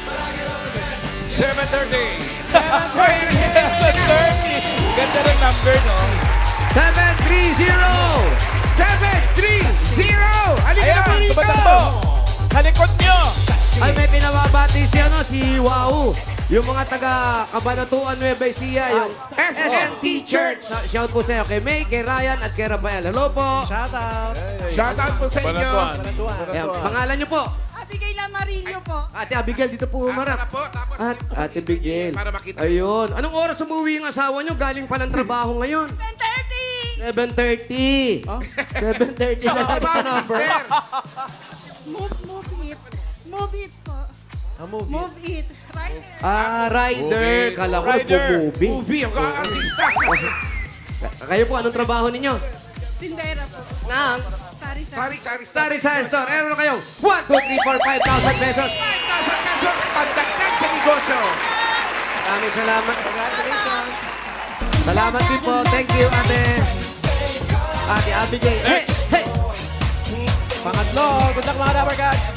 7:30. 7:30. Ganda rin number, no? 730! 730! Halika na po Ayan, rito! tumatakbo! Sa likod nyo! Ay, may pinababati si Wow. Yung mga taga Cabanatuan, Nueva Ecija, yung SNT Church. Shout po sa iyo kay May, kay Ryan, at kay Rafael. Hello po. Shout out. Shout out po sa inyo. Ayan, pangalan niyo po? Abigail Amarillo po. Ate Abigail, dito po humarap. Tara po, tapos At Ate Abigail. Para makita. Ayun. Anong oras umuwi yung asawa niyo? Galing palang trabaho ngayon. 10:30. 7:30. 7:30 na lang. Aba, Mister! Move it po. Move it. Right. Rider. Movie. Kala ko Rider. movie. Movie, ang artista. Kayo po, anong trabaho ninyo? Tindera po. Nang Sari. Sari Store. Meron na kayong 1, 2, 3, 4, 5,000 pesos. 5,000 pesos pagdagdag sa negosyo. Maraming salamat. Congratulations. Salamat din po. Thank you, ate. Ate Abigail. Hey! Hey! Pangatlo. Good luck mga Dapper Cats.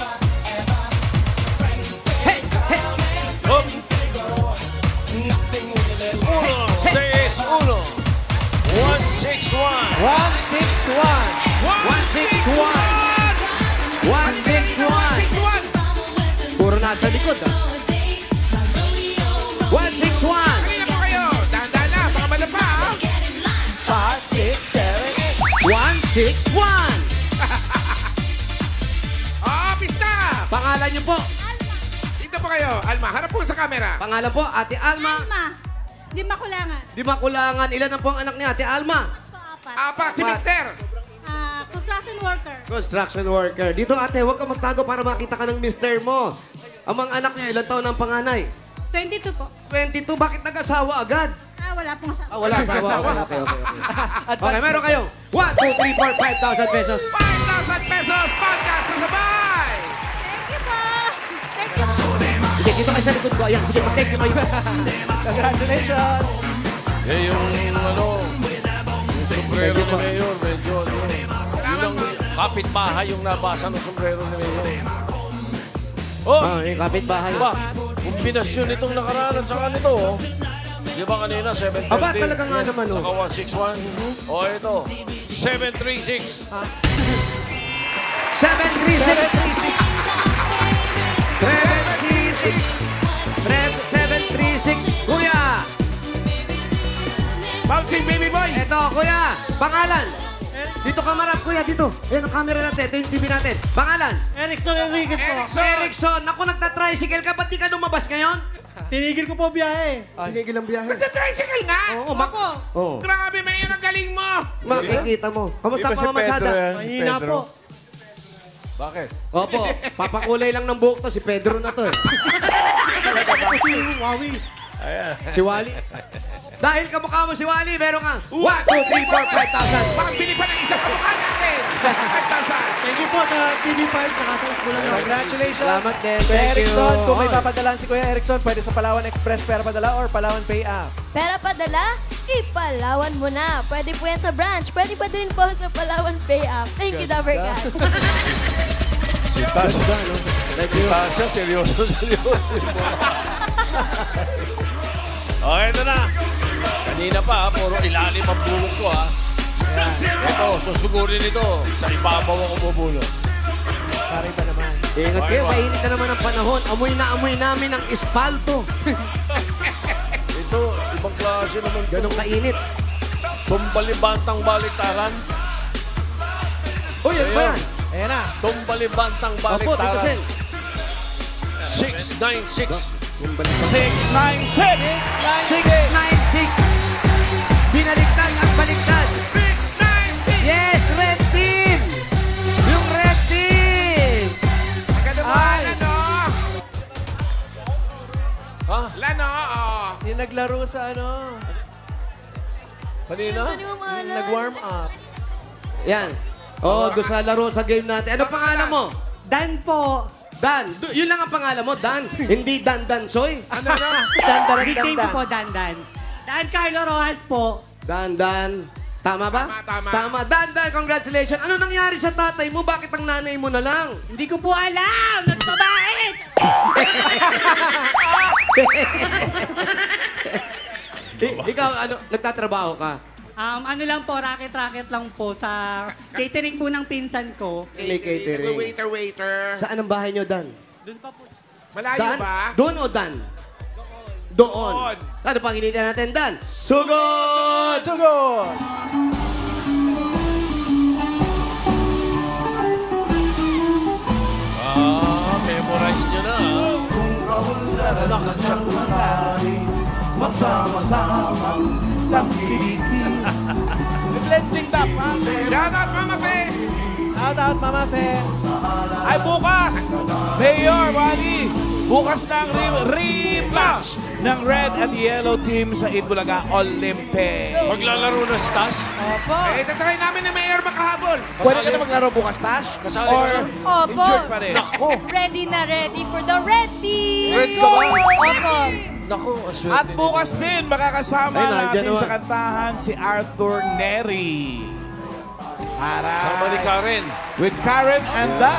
Hey! Hey! Hop! 1-6-1. 1-6-1. 161. 161! 161! Puro nasa likod, ah. 161! Kanina po kayo. Dahan-dahan na, baka malapa, ha? 161! Oh, pista! Pangalan niyo po? Dito po kayo. Alma, harap po sa camera. Pangalan po, Ate Alma. Alma. Di makulangan. Di makulangan. Ilan na po ang anak ni Ate Alma? So, apat. Apat, si Mister. Construction worker. Construction worker. Dito, ate, huwag ka magtago para makita ka ng mister mo. Ang mga anak niya, ilan taon ang panganay? 22 po. 22. Bakit nag-asawa agad? Wala pong asawa. Wala asawa. Okay. Okay, meron kayong 1, 2, 3, 4, 5,000 pesos. 5,000 pesos pagkas sa sabay. Thank you po. Thank you. Sige, dito kayo sa likod ko. Ayan, sige, mag-thank you kayo. Congratulations. Yung sombrero ni Mayor, medyo yun ang kapitbahay yung nabasa ng sombrero ni Mayor. Oh! Yung kapitbahay. Diba? Kombinasyon nitong nakaraan at saka nito, oh. Di ba kanina, 730? Aba, talaga nga naman, oh. Saka 161. O, ito, 736. 736. Kuya! Bouncing baby boy. Eto, kuya! Pangalan! Dito ka marap, kuya, dito. Ayan ang camera natin. Ito yung TV natin. Pangalan? Erickson. Erickson! Naku, nagta-tricycle ka. Ba't di ka lumabas ngayon? Tinigil ko po biyahe. Tinigil ang biyahe. Nagsa-tricycle nga. Oo, Oo. Grabe, Mayor, ang galing mo. Makikita mo. Kamusta Iba pa si mamasada? Pedro yan. Mahina po. Bakit? Opo, papakulay lang ng buhok to. Si Pedro na to eh. Wawi. Si Wally. Dahil kamukha mo si Wally, meron kang 1, 2, 3, 4, 5,000. Pakabili pa ng isang kamukha natin. 5,000. Thank you po sa TV5 sa kasang kulang. Congratulations. Salamat din. Kuya Thank you. Erickson, kung may Oy. papadalan si Kuya Erickson, pwede sa Palawan Express Pera Padala or Palawan Pay App. Pera padala? Ipalawan mo na. Pwede po yan sa branch. Pwede pa din po sa Palawan Pay App. Thank you, Dabber Cats. Si Tasha, no? Si Tasha, seryoso. Okay, ito na. Kanina pa, puro ilalim ang bulong ko, ha? Ito, susugurin ito. Sa ibabaw ako bubulong. Pare pa naman. Ingat kayo, mainit na naman ang panahon. Amoy na amoy namin ang espalto. Ito, ibang klase naman. Ganong kainit. Bumbalibantang baliktaran. Uy, Uy, ano ba yan? Ayan na. Tumbalibantang Opo, Tito baliktaran. Sen. 696. 696! 696. Binaliktad at baliktad. 696! Yes, red team! Yung red team! Ang ganda mo, Ay. Lano. Ha? Lano, oh. Yung naglaro sa ano, Kanina? yung nag-warm up. Yan. Oh, doon sa laro sa game natin. Ano pangalan mo? Dan po. Dan. Yun lang ang pangalan mo, Dan. Hindi Dan Dansoy. Ano na? Nickname ko po Dan Dan. Dan Carlo Rojas po. Dan Dan. Tama ba? Tama. Dan Dan, congratulations. Ano nangyari sa tatay mo? Bakit ang nanay mo na lang? Hindi ko po alam. Nagpabait. Ikaw, ano, nagtatrabaho ka? Ano lang po, racket-racket lang po sa catering po ng pinsan ko. May catering. Waiter. Saan ang bahay nyo, Dan? Doon pa po. Malayo Dan? ba? Doon o Dan? Doon. Doon. Ano pang hinihintay natin, Dan? Sugod! Sugod! Memorize nyo na. Blending dapat. Shout out, Mama Fe! Shout out, Mama Fe. Ay, bukas! Mayor Wally! Bukas na ang rematch ng Red and Yellow Team sa Itbulaga Olympic. Maglalaro na Stash. Eh, tatry namin na Mayor makahabol. Pwede ka na maglaro bukas, Tash? Kasali Or ka Opo. injured pa rin? Ready na ready for the red team. Red ka ba? Opo. Naku, ang swerte At nito. bukas din, makakasama Ayun, natin nandiyan sa naman. kantahan si Arthur Neri. Sama ni Karen. With Karen and the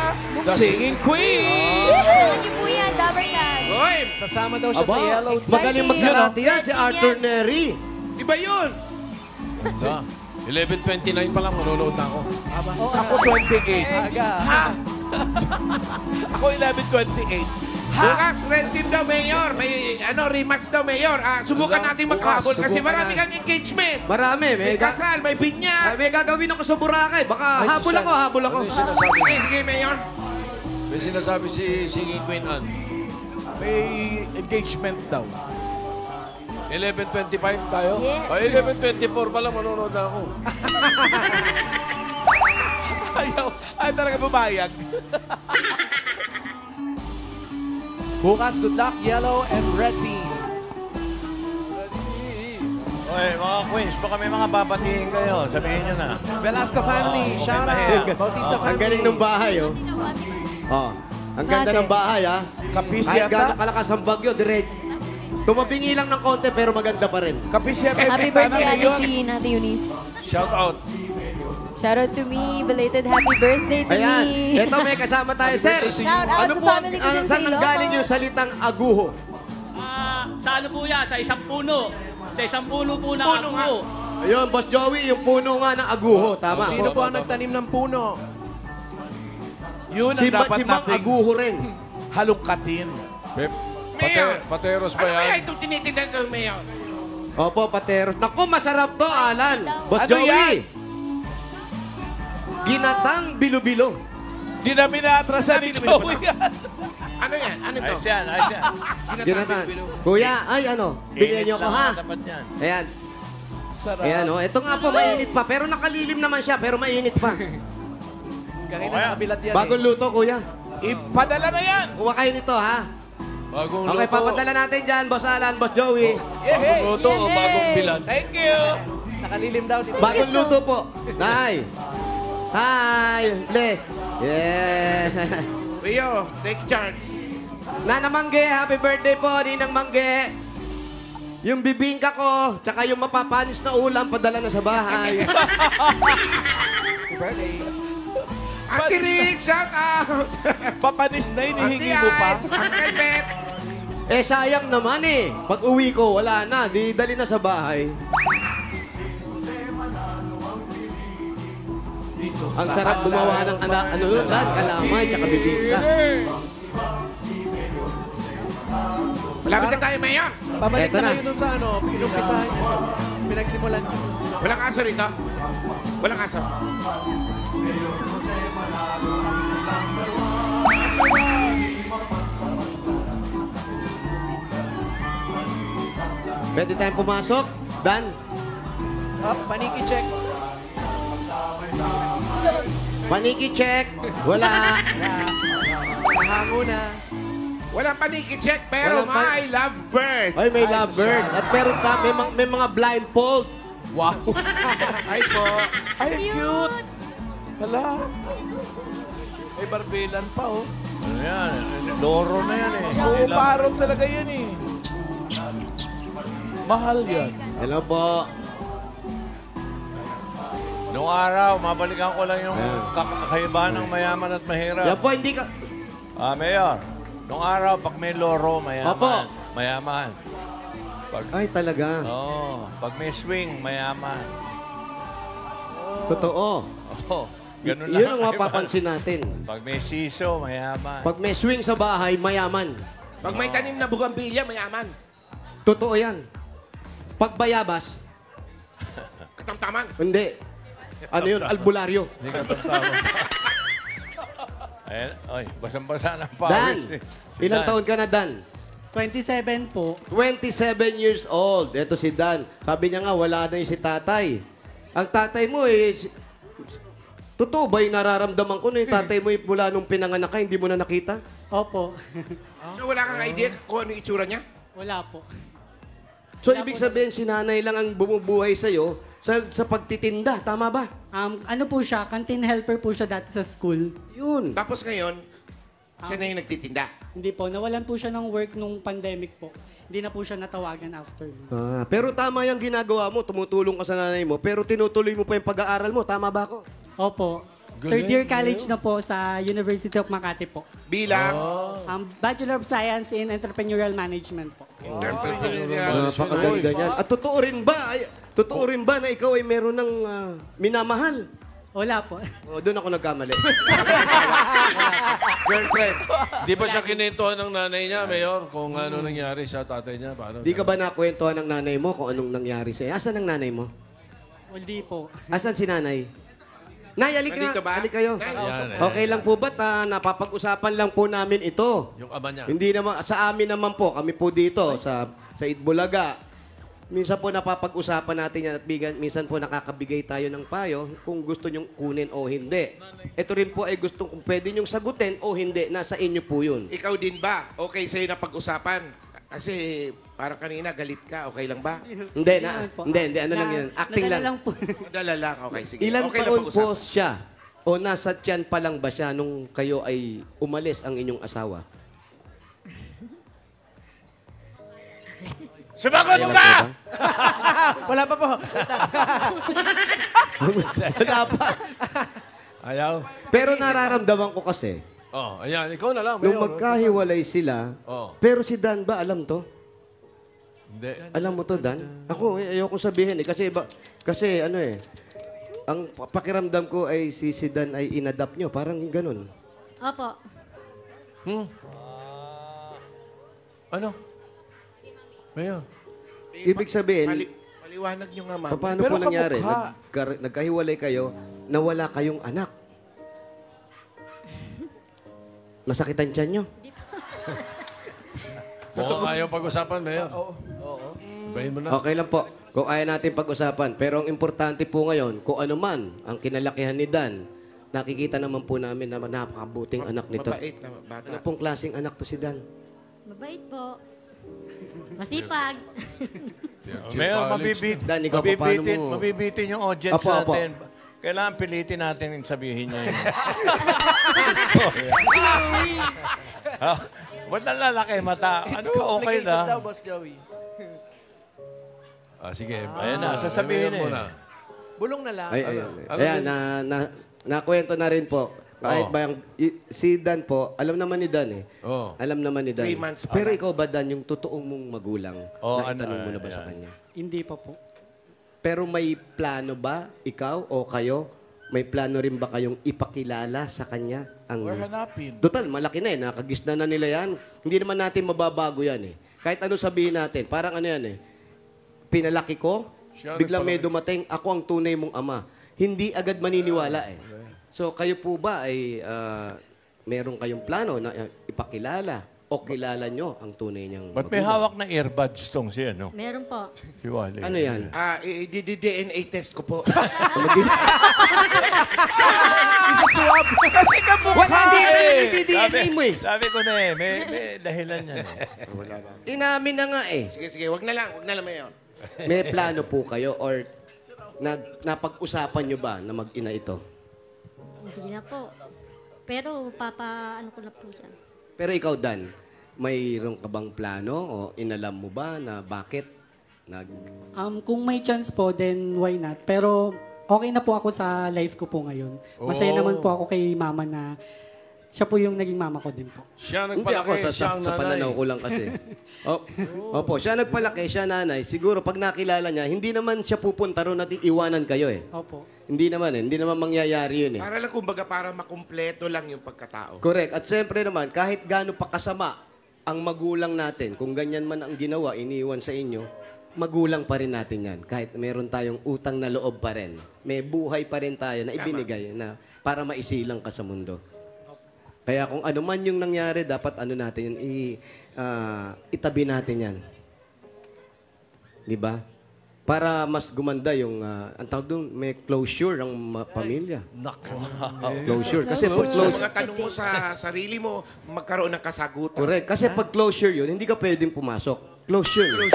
Singing Queen. Alam niyo po yan, Dabber Cats. Hoy, Kasama daw siya sa Yellow Team. Magaling magkarate yan, si Arthur Neri. iba yun. Sa 11:29 pa lang, manonood na ako. Ako 28. Aga. Ha? Ako 11:28. Bukas, Red Team daw, Mayor. May rematch daw, Mayor. Subukan natin magkahabol kasi subukan marami na. kang engagement. Marami. May kasal, may binyag. May gagawin ako sa Boracay. Baka habol ako, habol ako. Ano yung sinasabi? Sige, Mayor. May sinasabi si Singing Queen Anne. May engagement daw. 11:25 tayo? Yes. O 11:24 pa lang, manonood na ako. Ay talaga bumayag. Bukas, good luck, Yellow and Red Team. Oy, mga Queens, baka may mga babatiin kayo. Sabihin nyo na. Velasco family, shout out. Bautista family. Ang galing ng bahay, oh. Oh. Ang ganda ng bahay, ah. Kapis Kahit yata. gano'ng kalakas ang bagyo, direct. Tumabingi lang ng konti, pero maganda pa rin. Kapis yata yung Happy bintana birthday, Ate ngayon. Jean, Ate Eunice. Shout out. Shout out to me. Belated happy birthday to Ayan. me. Ito, may kasama tayo, sir. Shout out Ano sa po, family ko dun sa saan nanggaling Ilocos. yung salitang aguho? Sa ano po yan? Sa isang puno. Sa isang puno po ng Puno nga. ako. Ayun, Boss Joey, yung puno nga ng aguho. Tama. Sino po ang nagtanim ng puno? Yun ang dapat Si Mang nating aguho rin. halungkatin. Mayor. Pateros ba Ano kaya yan? itong tinitindan ng Mayor? Opo, pateros. Naku, masarap to, Alan. Boss Ano Joey. yan? Ginatang bilo-bilo. Di na minatrasan ni Joey yan. Ano yan? Ano to? Ayos yan, ayos yan. Ginatang. Kuya, ay ano, bigyan niyo ako, ha? Dapat yan. Ayan. Sarap. Ayan, oh. Ito nga po, mainit pa. Pero nakalilim naman siya, pero mainit pa. Gangin Okay. na nakabilad yan Bagong luto, kuya. Ipadala na yan. Kuha kayo nito, ha? Bagong Okay, luto. papadala natin dyan, Boss Alan, Boss Joey. Yehey. Bagong luto o bagong bilan? Thank you. Nakalilim daw dito. Bagong luto po. Hi. Hi. Bless. Yeah. Rio, take charge. Nana Mangge, happy birthday po, Ninang Mangge. Yung bibingka ko, tsaka yung mapapanis na ulam, padala na sa bahay. Happy birthday. Ate Rick, shout out. Papanis na hinihingi Ate mo pa. Ives, Uncle Bet. Eh, sayang naman eh. Pag uwi ko, wala na. Di dali na sa bahay. Ang sarap gumawa ng kalamay, tsaka bibingka. Malapit na tayo, Mayor. Pabalik Eto na na. kayo dun sa ano, pinumpisahan nyo. Pinagsimulan nyo. Walang aso rito. Walang aso. Pwede tayong pumasok? Dan? Paniki check. Paniki check. Wala. Hango na. Walang paniki check, pero Walang pan- may lovebirds. Ay, may lovebird. At meron ka, may mga blindfold. Wow. Ay po. Ay, cute. Hala. May barbilan pa, oh. Ano yan? Loro na yan eh. Oo, parang talaga yan eh. Mahal yan. Hello po. Noong araw, mabalikan ko lang yung Ayan. kakaibahan ng mayaman at mahirap. Yan po, hindi ka... Mayor, noong araw, pag may loro, mayaman. Opo. Mayaman. Pag, Ay, talaga. pag may swing, mayaman. Totoo. Ganun lang. Yun ang mapapansin natin. Pag may siso, mayaman. Pag may swing sa bahay, mayaman. Pag may tanim na bugambilya, mayaman. Totoo yan. Pag bayabas, Katamtaman. hindi. Ano yun? Albularyo. Hindi ka tatawa. Ayan, oy, basang-basa ng Dan, pawis. ilang taon ka na, Dan? 27 po. 27 years old. Ito si Dan. Sabi niya nga, wala na yung si tatay. Ang tatay mo totoo ba yung nararamdaman ko na yung tatay mo mula nung pinanganak ka, hindi mo na nakita? Opo. So, wala kang idea kung ano yung itsura niya? Wala po. So, ibig sabihin, si nanay lang ang bumubuhay sa'yo sa pagtitinda. Tama ba? Ano po siya, canteen helper po siya dati sa school. Yun. Tapos ngayon, siya na yung nagtitinda. Hindi po, nawalan po siya ng work nung pandemic po. Hindi na po siya natawagan after. Pero tama yung ginagawa mo. Tumutulong ka sa nanay mo. Pero tinutuloy mo pa yung pag-aaral mo. Tama ba ako? Opo. Galing, Third year college na po sa University of Makati po. Bilang Bachelor of Science in Entrepreneurial Management po. Napakaganda niyan. At totoo rin ba na ikaw ay meron ng minamahal? Wala po. Doon ako nagkamali. girlfriend. Di ba siya kinintuhan ng nanay niya, Mayor, kung ano nangyari sa tatay niya? Paano? Di ka ba nakwentuhan ng nanay mo kung anong nangyari sa'yo? Asan ang nanay mo? Hindi po. Asan si nanay? Nay, alik Nandito nga. ba? Alik kayo. Yan, Okay lang po ba? Napapag-usapan lang po namin ito. Yung ama niya. Hindi naman, sa amin naman po, kami po dito, sa Itbulaga. Minsan po napapag-usapan natin yan at minsan po nakakabigay tayo ng payo kung gusto nyong kunin o hindi. Ito rin po ay gusto kung pwede nyong sagutin o hindi. Nasa inyo po yun. Ikaw din ba? Okay sa'yo na pag-usapan? Kasi parang kanina galit ka. Okay lang ba? Hindi, ano lang yan. Acting nadala lang. lang po. Madala lang. Okay, sige. Ilan okay na taon po pag-usapan. siya? O nasa tiyan pa lang ba siya nung kayo ay umalis ang inyong asawa? Sumagot Ilan ka! po ba? Wala pa po. Wala pa. Ayaw? Pero nararamdaman ko kasi, Ayan, ikaw na lang, nung Mayor. magkahiwalay sila, pero si Dan ba alam to? Hindi. Alam mo to, Dan? Ako, ayoko sabihin eh. Kasi ano eh, ang pakiramdam ko ay si Dan ay inadapt nyo. Parang ganun. Opo. Ano? Mayor. Ibig sabihin, Paliwanag nyo nga, ma'am. paano Pero po nangyari? kamukha. Nagkahiwalay kayo, nawala kayong anak. Masakitan tiyan nyo? Mukhang ayaw pag-usapan, Mayor. Oo. Bahin mo na. Okay lang po. Kung ayaw natin pag-usapan. Pero ang importante po ngayon, kung ano man ang kinalakihan ni Dan, nakikita naman po namin na napakabuting anak nito. Mabait na bata. Ano pong klaseng anak to si Dan? Mabait po. Masipag. Mayor, Dan, ikaw pa, paano mo? mabibitin yung audience Apo, apo. natin. Kailangan pilitin natin yung sabihin niya yun. Ba't nalalaki mata? Ano ka okay na? Boss Joey. Sige. Ayan na, sasabihin Mayor eh. muna. Bulong na lang. Ayan, nakwento na rin po. Kahit ba si Dan po, alam naman ni Dan eh. Alam naman ni Dan. 3 months pa Pero lang. ikaw ba, Dan, yung totoong mong magulang, naitanong mo na ba sa kanya? Hindi pa po. Pero may plano ba, ikaw o kayo, may plano rin ba kayong ipakilala sa kanya? Or hanapin. Total, malaki na eh. Nakagisna na nila yan. Hindi naman natin mababago yan eh. Kahit ano sabihin natin, parang ano yan eh. Pinalaki ko, Siya biglang may nagpalaki. dumating, ako ang tunay mong ama. Hindi agad maniniwala eh. So kayo po ba ay meron kayong plano na ipakilala? O kilala nyo ang tunay niyang Ba't may magulang? hawak na earbuds tong siya, no? Meron po. Si Wally. Ano yan? DNA test ko po. Swab. Kasi kamukha eh. DNA mo eh. Sabi ko na eh, may dahilan yan eh. Inamin na nga eh. Sige, wag na lang Mayor. May plano po kayo or napag-usapan nyo ba na mag-ina ito? Hindi na po. Pero ano ko na po siya. Pero ikaw, Dan, mayroon ka bang plano o inalam mo ba na bakit Kung may chance po, then why not? Pero okay na po ako sa life ko po ngayon. Masaya naman po ako kay mama na siya po yung naging mama ko din po. Siya Hindi ako nagpalaki, siya ang sa nanay. pananaw ko lang kasi. Opo, siya nagpalaki, siya nanay. Siguro pag nakilala niya, hindi naman siya pupunta ron at iwanan kayo eh. Opo. Hindi naman mangyayari yun eh. Para lang kumbaga para makumpleto lang yung pagkatao. Correct. At siyempre naman, kahit gaano pa kasama ang magulang natin, kung ganyan man ang ginawa, iniwan sa inyo, magulang pa rin natin yan. Kahit meron tayong utang na loob pa rin. May buhay pa rin tayo na ibinigay na para maisilang ka sa mundo. Kaya kung ano man yung nangyari, dapat natin yun, itabi natin yan. Di ba? Para mas gumanda yung, ang tawag doon, may closure ang pamilya. Nako. Closure. Kasi pag So, closure, mga tanong mo sa sarili mo, magkaroon ng kasagutan. correct. Kasi pag closure yun, hindi ka pwedeng pumasok. Closure.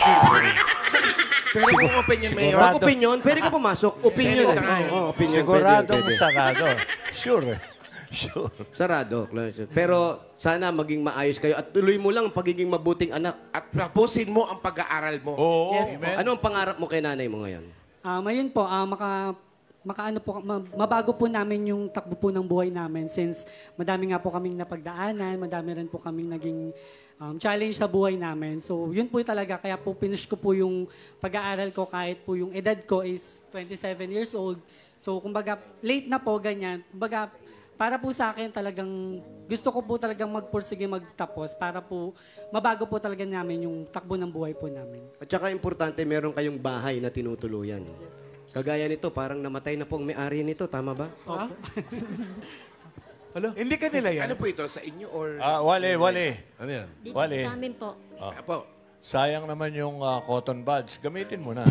Pero kung opinion, Mayor, Pag opinion, pwede ka pumasok. Opinion. Opinion. Siguradong pwede. sarado. Sure. Sure. Sarado. Closure. Pero sana maging maayos kayo at tuloy mo lang ang pagiging mabuting anak. at tapusin mo ang pag-aaral mo. Oo. Yes po. Ano ang pangarap mo kay nanay mo ngayon? Ngayon po, mabago po namin yung takbo po ng buhay namin since madami nga po kaming napagdaanan, madami rin po kaming naging challenge sa buhay namin. So, yun po talaga. Kaya po finish ko po yung pag-aaral ko kahit po yung edad ko is 27 years old. So, kumbaga, late na po, ganyan. Kumbaga, para po sa akin talagang gusto ko po talagang magpursige magtapos para po mabago po talaga namin yung takbo ng buhay po namin. At saka importante, meron kayong bahay na tinutuluyan. Kagaya nito, parang namatay na po ang may-ari nito. Tama ba? Hindi ka nila yan. Ano po ito, sa inyo or... Wally. Ano yan? Dito Wally. sa amin po. Apo. Sayang naman yung cotton buds. Gamitin mo na.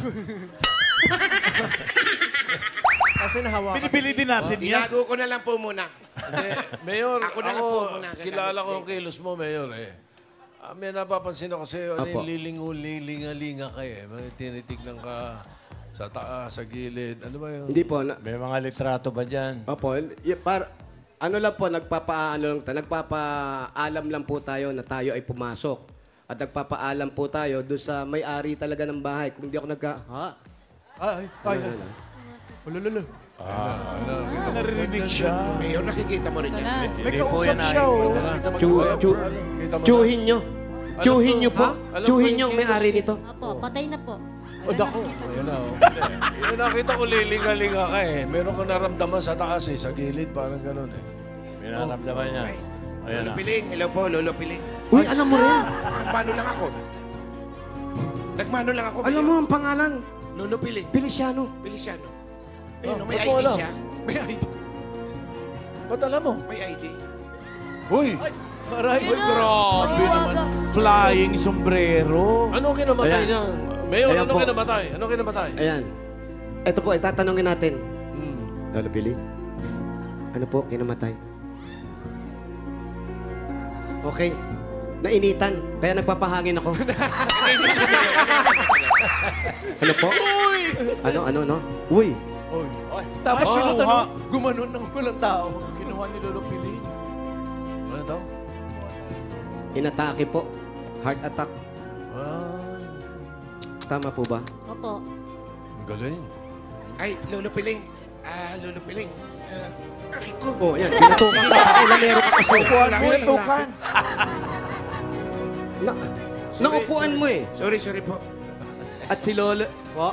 Kasi nahawakan. Binibili din natin yan. Tinago ko na lang po muna. Mayor, Ako na lang po muna. kilala ko ang kilos mo, Mayor eh. May napapansin ako sa'yo, Apo. lilinga-linga ka eh. May tinitignan ka sa taas, sa gilid. Ano ba yun? Hindi po. May mga litrato ba dyan? Opo. Ano lang po, nagpapaalam lang po tayo na tayo ay pumasok. At nagpapaalam po tayo doon sa may-ari talaga ng bahay. Kung di ako Ay. Ulululu. Narinig siya. Mayor, nakikita mo rin yan. May kausap siya, oh. Tsuhin nyo. Tsuhin nyo po. Alam ko Tsuhin yung nyo ang may-ari nito. Opo, patay na po. O, dako. Ayan na, oh. Yung nakita ko lilinga-linga ka eh. Meron kang naramdaman sa taas eh, sa gilid, parang ganun eh. May naramdaman niya. Ayan Lolo na. Piling, hello po, Lolo Piling. Uy, alam mo rin. Nagmano lang ako. Alam mo ang pangalan. Lolo Piling. Feliciano. Feliciano. Ayun, may ba't mo ID alam? siya. May ID. Ba't alam mo? May ID. Uy! Aray, grabe naman. Flying sombrero. Ano kinamatay Ayan. niya? Mayor, Ayan ano po. kinamatay? Ano kinamatay? Ayan. Ito po, itatanungin natin. Lolo Pili, ano po kinamatay? Okay. Nainitan. Kaya nagpapahangin ako. Ano po? Uy! Ano? Uy! Tapos Ah, sinutan kinuha. mo, gumanon ng walang tao. Kinuha ni Lolo Pili. Ano daw? Inatake po. Heart attack. Tama po ba? Opo. Ang galing. Ay, Lolo Piling. Lolo Piling. Aray ko. Oh, yan. Pinatukan ka. Ilanero ka kasi. Upuan mo, tukan. Naupuan mo eh. Sorry po. At si Lolo... Po?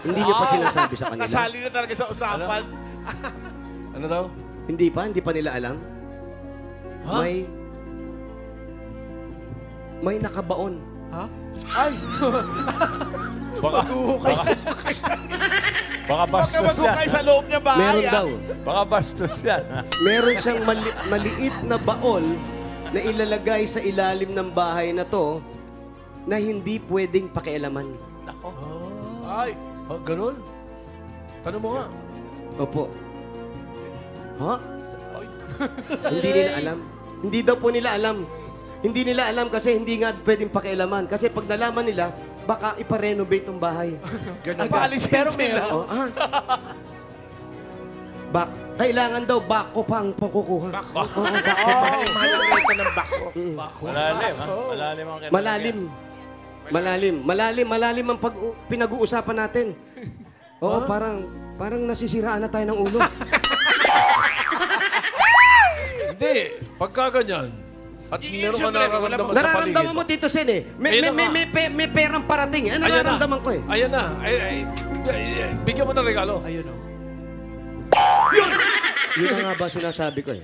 Hindi niyo pa sinasabi sa kanila. Nasali na talaga sa usapan. Ano daw? Hindi pa nila alam. Ha? May nakabaon. Ay! Baka Huwag ka bastos magukay yan. sa loob niya bahay. Meron daw. Baka bastos yan. Meron siyang maliit na baol na ilalagay sa ilalim ng bahay na to na hindi pwedeng pakialaman. Nako. Ay. Oh, ganun? Tanong mo nga. Opo. Ha? Hindi nila alam. Hindi daw po nila alam. Hindi nila alam kasi hindi nga pwedeng pakialaman. Kasi pag nalaman nila, baka ipa-renovate tong bahay. Ganun. Pero meron. Oh, kailangan daw bako pa ang pagkukuha. Bako? Oo, bako. Mahal ang renta ng bako. Malalim, ha? Malalim ang kinalagyan. Malalim ang pinag-uusapan natin. Oo, parang nasisiraan na tayo ng ulo. Hindi. Pagka ganyan, at meron ka nararamdaman sa paligid. Nararamdaman mo, Tito Sen, eh. May perang parating. Ano nararamdaman ko, eh? Ayan na. Bigyan mo ng regalo. Ayun o. Yun na nga ba sinasabi ko, eh.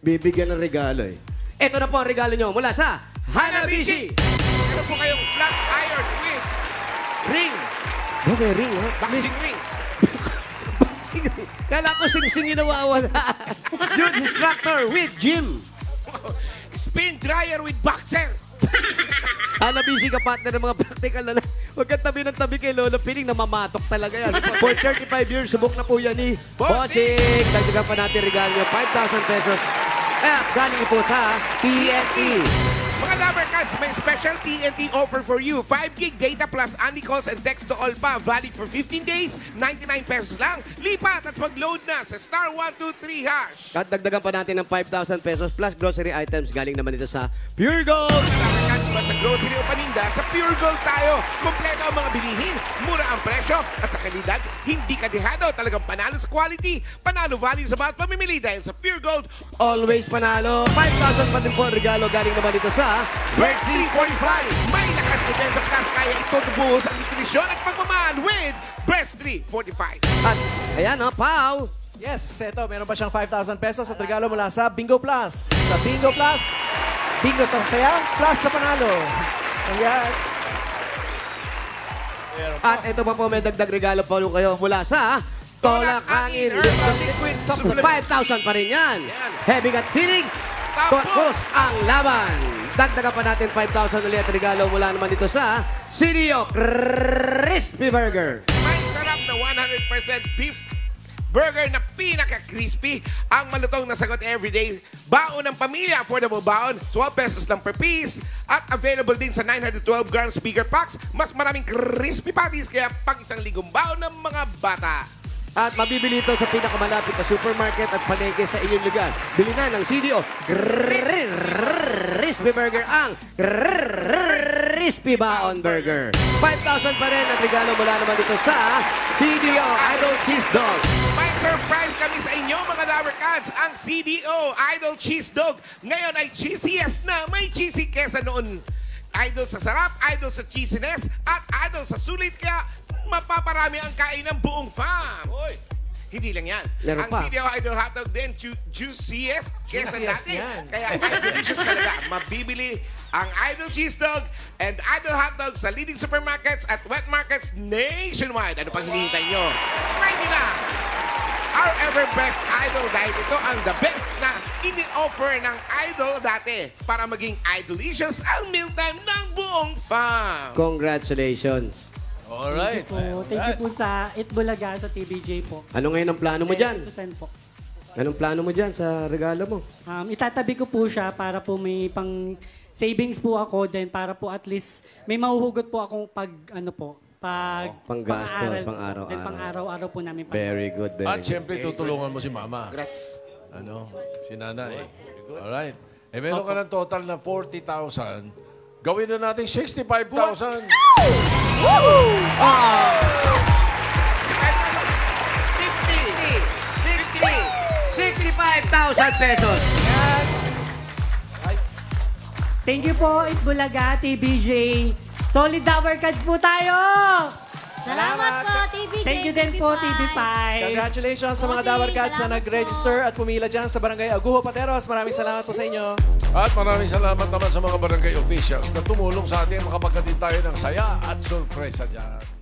Bibigyan ng regalo, eh. Ito na po ang regalo nyo mula sa Hanabishi. Meron po kayong flat iron with ring. Okay, ring, ha? Boxing ring. Kala ko sing-sing yung nawawala. Youth instructor with gym. Spin dryer with boxer. Hanabishi ka partner ng mga practical na huwag kang tabi ng tabi kay Lolo Piling na mamatok talaga yan. For 35 years, subok na po yan ni Bossing. Dagdagan pa natin regalo nyo, 5,000 pesos. Galing po sa TNT. Mga Dabber Cats, may special TNT offer for you. 5 gig data plus only calls and text to all pa. Valid for 15 days, 99 pesos lang. Lipat at mag-load na sa *123#. At dagdagan pa natin ng 5,000 pesos plus grocery items. Galing naman ito sa Pure Gold. Mga Dabber Cats, ba sa grocery o paninda, sa Pure Gold tayo. Kompleto ang mga bilihin, mura ang presyo, at sa kalidad, hindi ka dehado. Talagang panalo sa quality, panalo value sa bawat pamimili dahil sa Pure Gold, always panalo. 5,000 pa din po ang regalo. Galing naman ito sa Red 345. May lakas depensa plus kaya ito tubuhos ang nutrisyon at pagmamahal with Breast 345. At ayan, Pao. Yes, eto, meron pa siyang 5,000 pesos at regalo mula sa Bingo Plus. Sa Bingo Plus, bingo sa saya, plus sa panalo. Congrats! At ito pa po, may dagdag regalo pa kayo mula sa Tolak Angin Herbal Liquid Supplement. 5,000 pa rin yan. Heavy gut feeling, tapos ang laban. Dagdagan pa natin 5,000 ulit regalo mula naman dito sa CDO Crispy Burger. May sarap na 100% beef burger na pinaka-crispy. Ang malutong na sagot everyday. Baon ng pamilya, affordable baon, 12 pesos lang per piece. At available din sa 912 grams bigger packs. Mas maraming crispy patties, kaya pang isang ligong baon ng mga bata. At mabibili ito sa pinakamalapit na supermarket at palengke sa inyong lugar. Bili na ng CDO Crispy Burger ang Crispy Baon Burger. 5,000 pa rin at regalo mula naman dito sa CDO Idol Cheese Dog. May surprise kami sa inyo mga Dabber Cats. Ang CDO Idol Cheese Dog ngayon ay cheesiest na. May cheesy kesa noon. Idol sa sarap, idol sa cheesiness, at idol sa sulit. Kaya mapaparami ang kain ng buong fam. Oy. Hindi lang yan. Meron ang pa. CDO Idol Hotdog din, juiciest kesa dati. yan. Kaya delicious talaga. Mabibili ang Idol Cheese Dog and Idol Hotdog sa leading supermarkets at wet markets nationwide. Ano pang hinihintay nyo? Try nyo na! Our ever best Idol dahil ito ang the best na ini-offer ng Idol dati para maging Idolicious ang mealtime ng buong fam. Congratulations. Alright. Thank you po sa Itbulaga sa TVJ po. Ano ngayon ang plano mo dyan? Po. Anong plano mo dyan sa regalo mo? Itatabi ko po siya para po may pang savings po ako, then para po at least may mahuhugot po akong Panggastos, pang-araw. Then pang-araw-araw po namin. Very good, very At good. syempre, tutulungan mo si Mama. Congrats. Si Nanay. Alright. Meron ka ng total na 40,000. Gawin na natin 65,000. 65,000 pesos. Thank you po, Itbulaga, TVJ. Solid Dabber Cats po tayo! Salamat po, TVJ. Thank you din po, TV5. Congratulations sa mga Dabber Cats na nag-register at pumila dyan sa Barangay Aguho, Pateros. Maraming salamat po sa inyo. At maraming salamat naman sa mga barangay officials na tumulong sa atin makapagkatid tayo ng saya at sorpresa dyan.